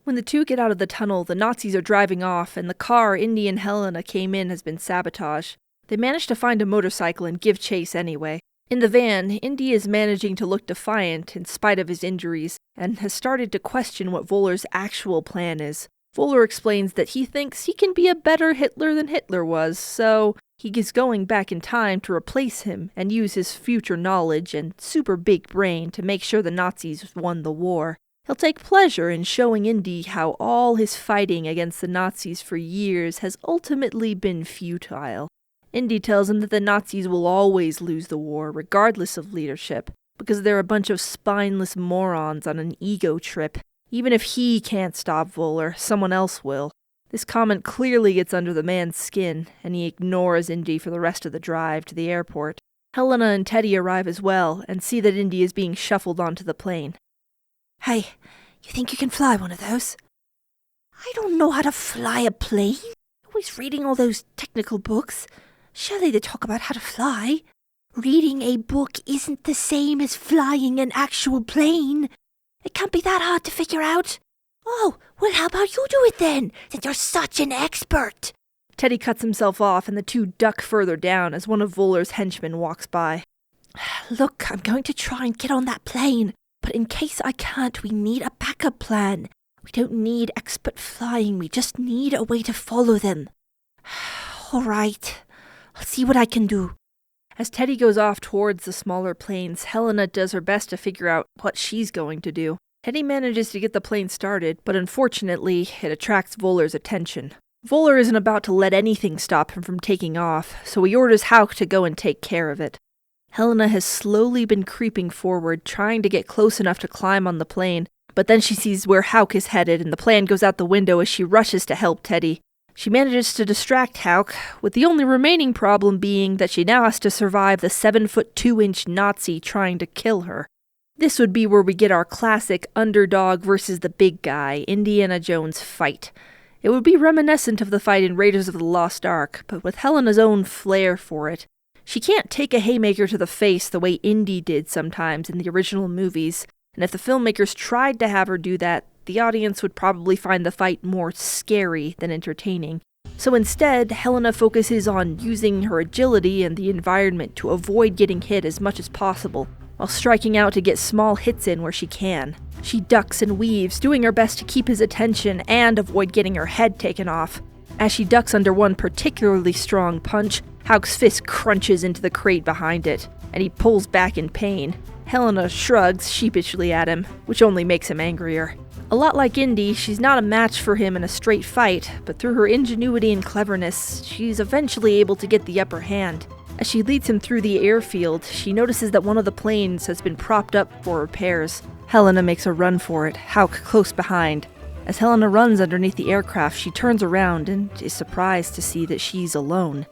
When the two get out of the tunnel, the Nazis are driving off, and the car Indy and Helena came in has been sabotaged. They manage to find a motorcycle and give chase anyway. In the van, Indy is managing to look defiant in spite of his injuries, and has started to question what Voller's actual plan is. Voller explains that he thinks he can be a better Hitler than Hitler was, so he is going back in time to replace him and use his future knowledge and super big brain to make sure the Nazis won the war. He'll take pleasure in showing Indy how all his fighting against the Nazis for years has ultimately been futile. Indy tells him that the Nazis will always lose the war, regardless of leadership, because they're a bunch of spineless morons on an ego trip. Even if he can't stop Voller, someone else will. This comment clearly gets under the man's skin, and he ignores Indy for the rest of the drive to the airport. Helena and Teddy arrive as well, and see that Indy is being shuffled onto the plane. Hey, you think you can fly one of those? I don't know how to fly a plane. Always reading all those technical books. Surely they talk about how to fly. Reading a book isn't the same as flying an actual plane. It can't be that hard to figure out. Oh, well, how about you do it then, since you're such an expert? Teddy cuts himself off, and the two duck further down as one of Volar's henchmen walks by. Look, I'm going to try and get on that plane, but in case I can't, we need a backup plan. We don't need expert flying, we just need a way to follow them. All right, I'll see what I can do. As Teddy goes off towards the smaller planes, Helena does her best to figure out what she's going to do. Teddy manages to get the plane started, but unfortunately, it attracts Volar's attention. Volar isn't about to let anything stop him from taking off, so he orders Hauk to go and take care of it. Helena has slowly been creeping forward, trying to get close enough to climb on the plane, but then she sees where Hauk is headed, and the plan goes out the window as she rushes to help Teddy. She manages to distract Hauk, with the only remaining problem being that she now has to survive the 7'2" Nazi trying to kill her. This would be where we get our classic underdog versus the big guy, Indiana Jones fight. It would be reminiscent of the fight in Raiders of the Lost Ark, but with Helena's own flair for it. She can't take a haymaker to the face the way Indy did sometimes in the original movies, and if the filmmakers tried to have her do that, the audience would probably find the fight more scary than entertaining. So instead, Helena focuses on using her agility and the environment to avoid getting hit as much as possible, while striking out to get small hits in where she can. She ducks and weaves, doing her best to keep his attention and avoid getting her head taken off. As she ducks under one particularly strong punch, Hauk's fist crunches into the crate behind it, and he pulls back in pain. Helena shrugs sheepishly at him, which only makes him angrier. A lot like Indy, she's not a match for him in a straight fight, but through her ingenuity and cleverness, she's eventually able to get the upper hand. As she leads him through the airfield, she notices that one of the planes has been propped up for repairs. Helena makes a run for it, Hauk close behind. As Helena runs underneath the aircraft, she turns around and is surprised to see that she's alone.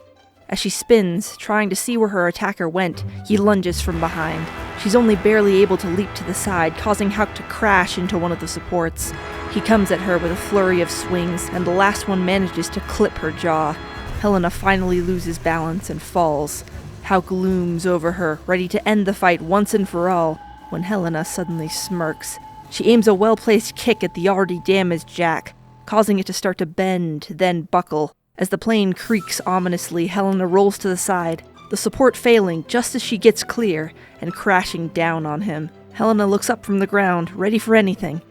As she spins, trying to see where her attacker went, he lunges from behind. She's only barely able to leap to the side, causing Hauk to crash into one of the supports. He comes at her with a flurry of swings, and the last one manages to clip her jaw. Helena finally loses balance and falls. Hauk looms over her, ready to end the fight once and for all, when Helena suddenly smirks. She aims a well-placed kick at the already damaged Jack, causing it to start to bend, then buckle. As the plane creaks ominously, Helena rolls to the side, the support failing just as she gets clear and crashing down on him. Helena looks up from the ground, ready for anything.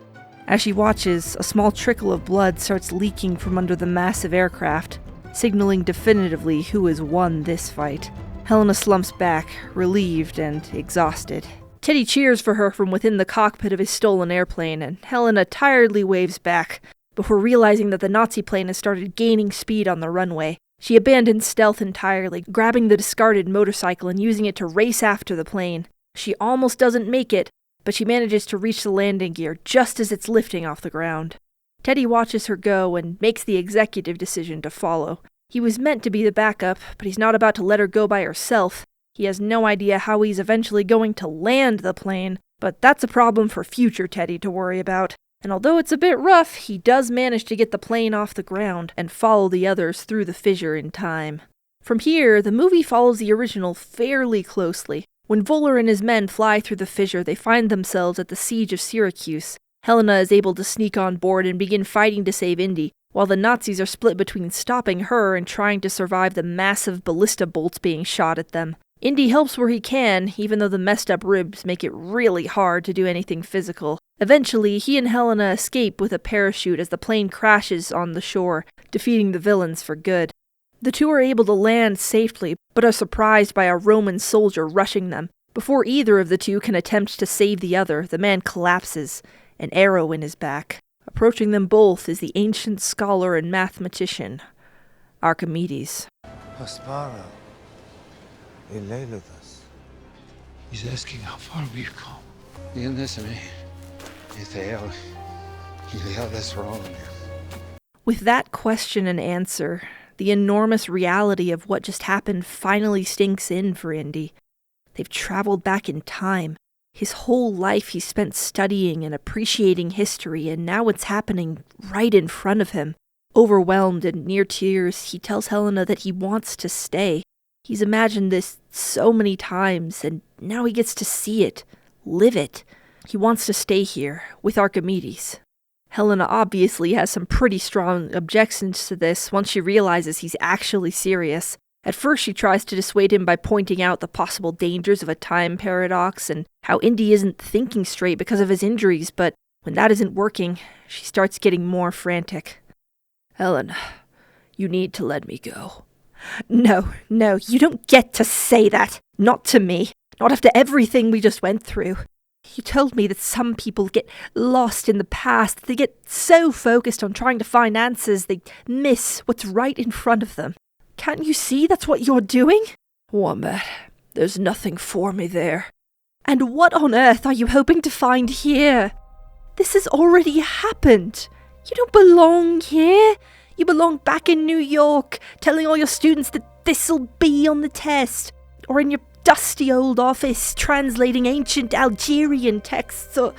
As she watches, a small trickle of blood starts leaking from under the massive aircraft, signaling definitively who has won this fight. Helena slumps back, relieved and exhausted. Teddy cheers for her from within the cockpit of his stolen airplane, and Helena tiredly waves back, before realizing that the Nazi plane has started gaining speed on the runway. She abandons stealth entirely, grabbing the discarded motorcycle and using it to race after the plane. She almost doesn't make it, but she manages to reach the landing gear just as it's lifting off the ground. Teddy watches her go and makes the executive decision to follow. He was meant to be the backup, but he's not about to let her go by herself. He has no idea how he's eventually going to land the plane, but that's a problem for future Teddy to worry about. And although it's a bit rough, he does manage to get the plane off the ground and follow the others through the fissure in time. From here, the movie follows the original fairly closely. When Volar and his men fly through the fissure, they find themselves at the siege of Syracuse. Helena is able to sneak on board and begin fighting to save Indy, while the Nazis are split between stopping her and trying to survive the massive ballista bolts being shot at them. Indy helps where he can, even though the messed up ribs make it really hard to do anything physical. Eventually, he and Helena escape with a parachute as the plane crashes on the shore, defeating the villains for good. The two are able to land safely, but are surprised by a Roman soldier rushing them. Before either of the two can attempt to save the other, the man collapses, an arrow in his back. Approaching them both is the ancient scholar and mathematician, Archimedes. Prospero. He lay with us. He's asking how far we've come. You listen to me. You held this wrong. With that question and answer, the enormous reality of what just happened finally sinks in for Indy. They've traveled back in time. His whole life he spent studying and appreciating history, and now it's happening right in front of him. Overwhelmed and near tears, he tells Helena that he wants to stay. He's imagined this so many times, and now he gets to see it, live it. He wants to stay here, with Archimedes. Helena obviously has some pretty strong objections to this once she realizes he's actually serious. At first she tries to dissuade him by pointing out the possible dangers of a time paradox and how Indy isn't thinking straight because of his injuries, but when that isn't working, she starts getting more frantic. Helena, you need to let me go. No, you don't get to say that. Not to me. Not after everything we just went through. You told me that some people get lost in the past. They get so focused on trying to find answers, they miss what's right in front of them. Can't you see that's what you're doing? Wombat, there's nothing for me there. And what on earth are you hoping to find here? This has already happened. You don't belong here. You belong back in New York, telling all your students that this'll be on the test, or in your dusty old office translating ancient Algerian texts, or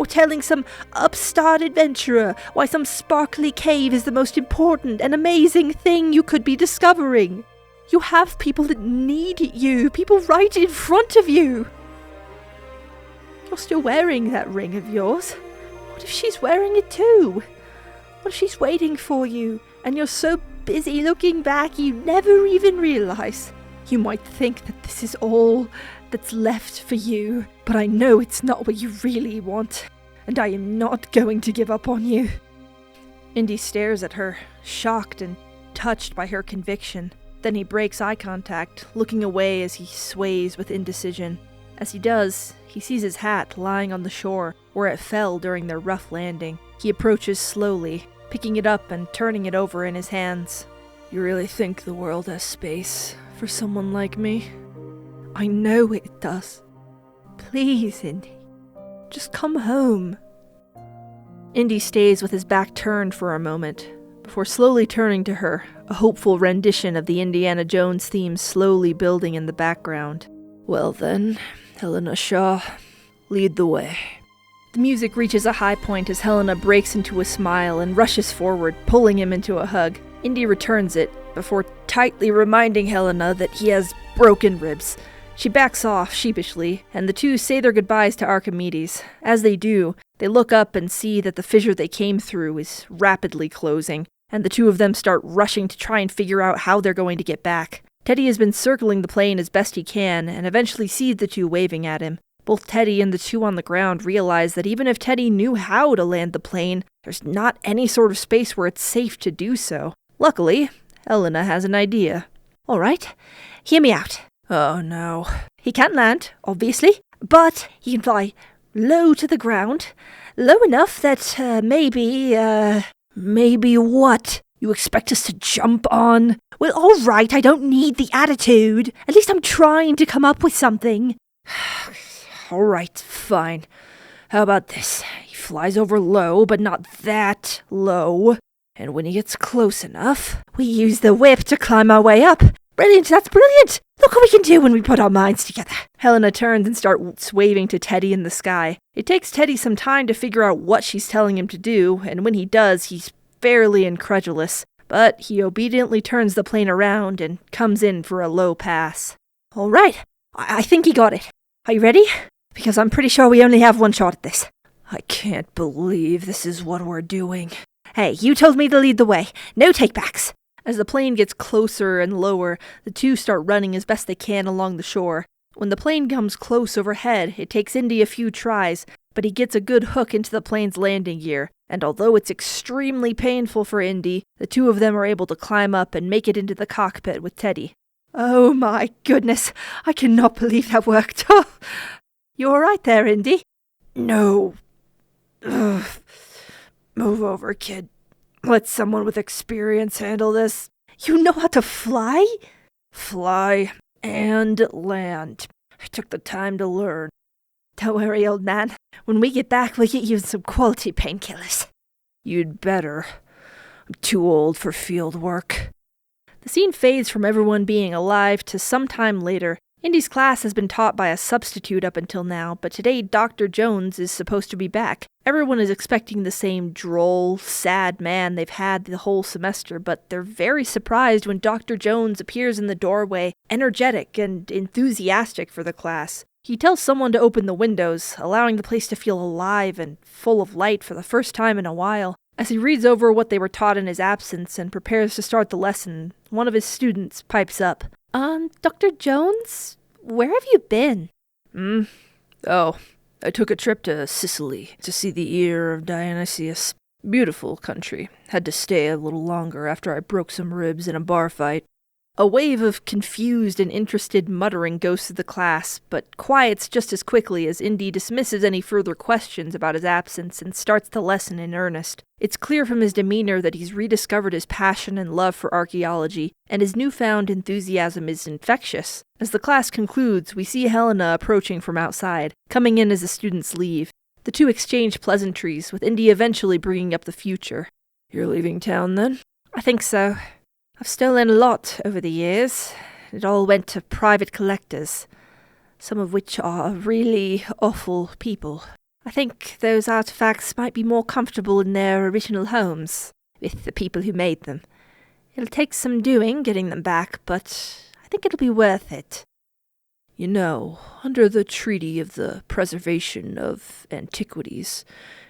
telling some upstart adventurer why some sparkly cave is the most important and amazing thing you could be discovering. You have people that need you, people right in front of you. You're still wearing that ring of yours. What if she's wearing it too? What if she's waiting for you, and you're so busy looking back you never even realize? You might think that this is all that's left for you, but I know it's not what you really want, and I am not going to give up on you. Indy stares at her, shocked and touched by her conviction. Then he breaks eye contact, looking away as he sways with indecision. As he does, he sees his hat lying on the shore, where it fell during their rough landing. He approaches slowly, picking it up and turning it over in his hands. You really think the world has space for someone like me? I know it does. Please, Indy. Just come home. Indy stays with his back turned for a moment, before slowly turning to her, a hopeful rendition of the Indiana Jones theme slowly building in the background. Well then, Helena Shaw, lead the way. The music reaches a high point as Helena breaks into a smile and rushes forward, pulling him into a hug. Indy returns it, before tightly reminding Helena that he has broken ribs. She backs off sheepishly, and the two say their goodbyes to Archimedes. As they do, they look up and see that the fissure they came through is rapidly closing, and the two of them start rushing to try and figure out how they're going to get back. Teddy has been circling the plane as best he can, and eventually sees the two waving at him. Both Teddy and the two on the ground realize that even if Teddy knew how to land the plane, there's not any sort of space where it's safe to do so. Luckily, Helena has an idea. All right, hear me out. Oh no. He can't land, obviously, but he can fly low to the ground. Low enough that maybe what? You expect us to jump on? Well, all right, I don't need the attitude. At least I'm trying to come up with something. All right, fine. How about this? He flies over low, but not that low. And when he gets close enough, we use the whip to climb our way up. Brilliant, that's brilliant! Look what we can do when we put our minds together. Helena turns and starts waving to Teddy in the sky. It takes Teddy some time to figure out what she's telling him to do, and when he does, he's fairly incredulous. But he obediently turns the plane around and comes in for a low pass. All right, I think he got it. Are you ready? Because I'm pretty sure we only have one shot at this. I can't believe this is what we're doing. Hey, you told me to lead the way. No takebacks. As the plane gets closer and lower, the two start running as best they can along the shore. When the plane comes close overhead, it takes Indy a few tries, but he gets a good hook into the plane's landing gear, and although it's extremely painful for Indy, the two of them are able to climb up and make it into the cockpit with Teddy. Oh my goodness, I cannot believe that worked. You alright there, Indy? No. Ugh. Move over, kid. Let someone with experience handle this. You know how to fly? Fly and land. I took the time to learn. Don't worry, old man. When we get back, we'll get you some quality painkillers. You'd better. I'm too old for field work. The scene fades from everyone being alive to some time later. Indy's class has been taught by a substitute up until now, but today Dr. Jones is supposed to be back. Everyone is expecting the same droll, sad man they've had the whole semester, but they're very surprised when Dr. Jones appears in the doorway, energetic and enthusiastic for the class. He tells someone to open the windows, allowing the place to feel alive and full of light for the first time in a while. As he reads over what they were taught in his absence and prepares to start the lesson, one of his students pipes up. Dr. Jones? Where have you been? Oh, I took a trip to Sicily to see the ear of Dionysius. Beautiful country. Had to stay a little longer after I broke some ribs in a bar fight. A wave of confused and interested muttering goes through the class, but quiets just as quickly as Indy dismisses any further questions about his absence and starts the lesson in earnest. It's clear from his demeanor that he's rediscovered his passion and love for archaeology, and his newfound enthusiasm is infectious. As the class concludes, we see Helena approaching from outside, coming in as the students leave. The two exchange pleasantries, with Indy eventually bringing up the future. You're leaving town, then? I think so. I've stolen a lot over the years. It all went to private collectors, some of which are really awful people. I think those artifacts might be more comfortable in their original homes, with the people who made them. It'll take some doing getting them back, but I think it'll be worth it. You know, under the Treaty of the Preservation of Antiquities,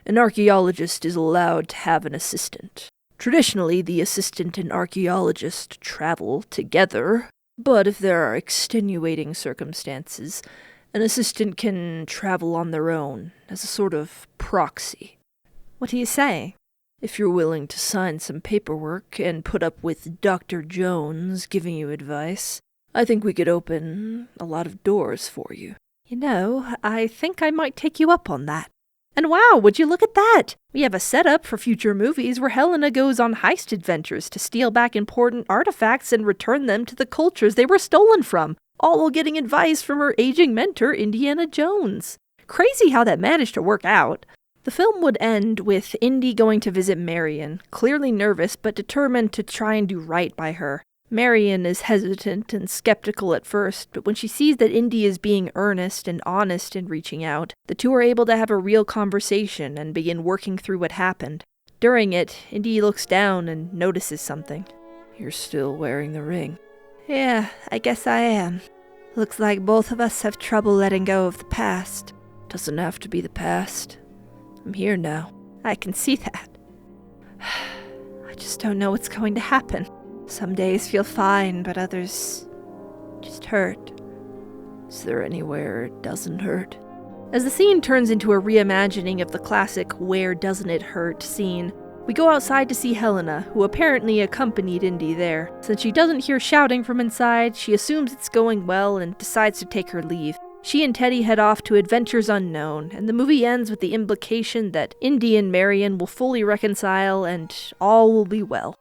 an archaeologist is allowed to have an assistant. Traditionally, the assistant and archaeologist travel together, but if there are extenuating circumstances, an assistant can travel on their own as a sort of proxy. What do you say? If you're willing to sign some paperwork and put up with Dr. Jones giving you advice, I think we could open a lot of doors for you. You know, I think I might take you up on that. And wow, would you look at that? We have a setup for future movies where Helena goes on heist adventures to steal back important artifacts and return them to the cultures they were stolen from, all while getting advice from her aging mentor, Indiana Jones. Crazy how that managed to work out. The film would end with Indy going to visit Marion, clearly nervous but determined to try and do right by her. Marion is hesitant and skeptical at first, but when she sees that Indy is being earnest and honest in reaching out, the two are able to have a real conversation and begin working through what happened. During it, Indy looks down and notices something. You're still wearing the ring. Yeah, I guess I am. Looks like both of us have trouble letting go of the past. Doesn't have to be the past. I'm here now. I can see that. I just don't know what's going to happen. Some days feel fine, but others just hurt. Is there anywhere it doesn't hurt? As the scene turns into a reimagining of the classic Where Doesn't It Hurt scene, we go outside to see Helena, who apparently accompanied Indy there. Since she doesn't hear shouting from inside, she assumes it's going well and decides to take her leave. She and Teddy head off to adventures unknown, and the movie ends with the implication that Indy and Marion will fully reconcile and all will be well.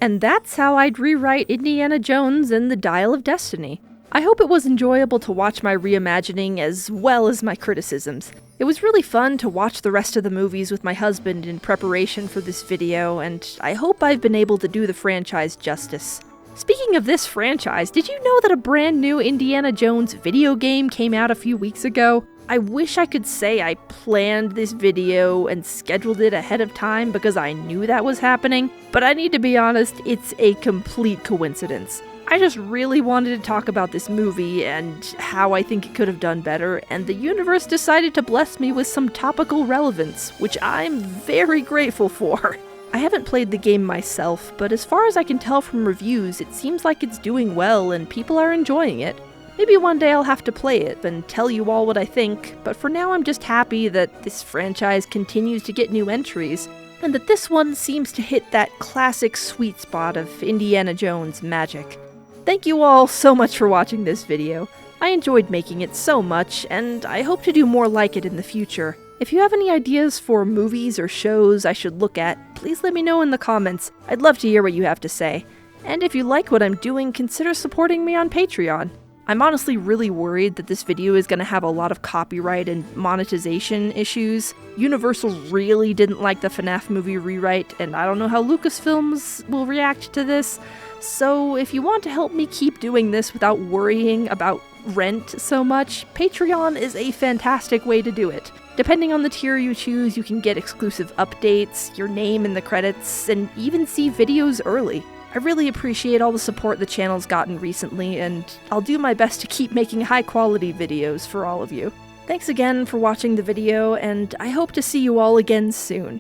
And that's how I'd rewrite Indiana Jones and the Dial of Destiny. I hope it was enjoyable to watch my reimagining as well as my criticisms. It was really fun to watch the rest of the movies with my husband in preparation for this video, and I hope I've been able to do the franchise justice. Speaking of this franchise, did you know that a brand new Indiana Jones video game came out a few weeks ago? I wish I could say I planned this video and scheduled it ahead of time because I knew that was happening, but I need to be honest, it's a complete coincidence. I just really wanted to talk about this movie and how I think it could have done better, and the universe decided to bless me with some topical relevance, which I'm very grateful for. I haven't played the game myself, but as far as I can tell from reviews, it seems like it's doing well and people are enjoying it. Maybe one day I'll have to play it and tell you all what I think, but for now I'm just happy that this franchise continues to get new entries, and that this one seems to hit that classic sweet spot of Indiana Jones magic. Thank you all so much for watching this video. I enjoyed making it so much, and I hope to do more like it in the future. If you have any ideas for movies or shows I should look at, please let me know in the comments. I'd love to hear what you have to say. And if you like what I'm doing, consider supporting me on Patreon. I'm honestly really worried that this video is going to have a lot of copyright and monetization issues. Universal really didn't like the FNAF movie rewrite, and I don't know how Lucasfilms will react to this. So if you want to help me keep doing this without worrying about rent so much, Patreon is a fantastic way to do it. Depending on the tier you choose, you can get exclusive updates, your name in the credits, and even see videos early. I really appreciate all the support the channel's gotten recently, and I'll do my best to keep making high-quality videos for all of you. Thanks again for watching the video, and I hope to see you all again soon.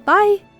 Bye!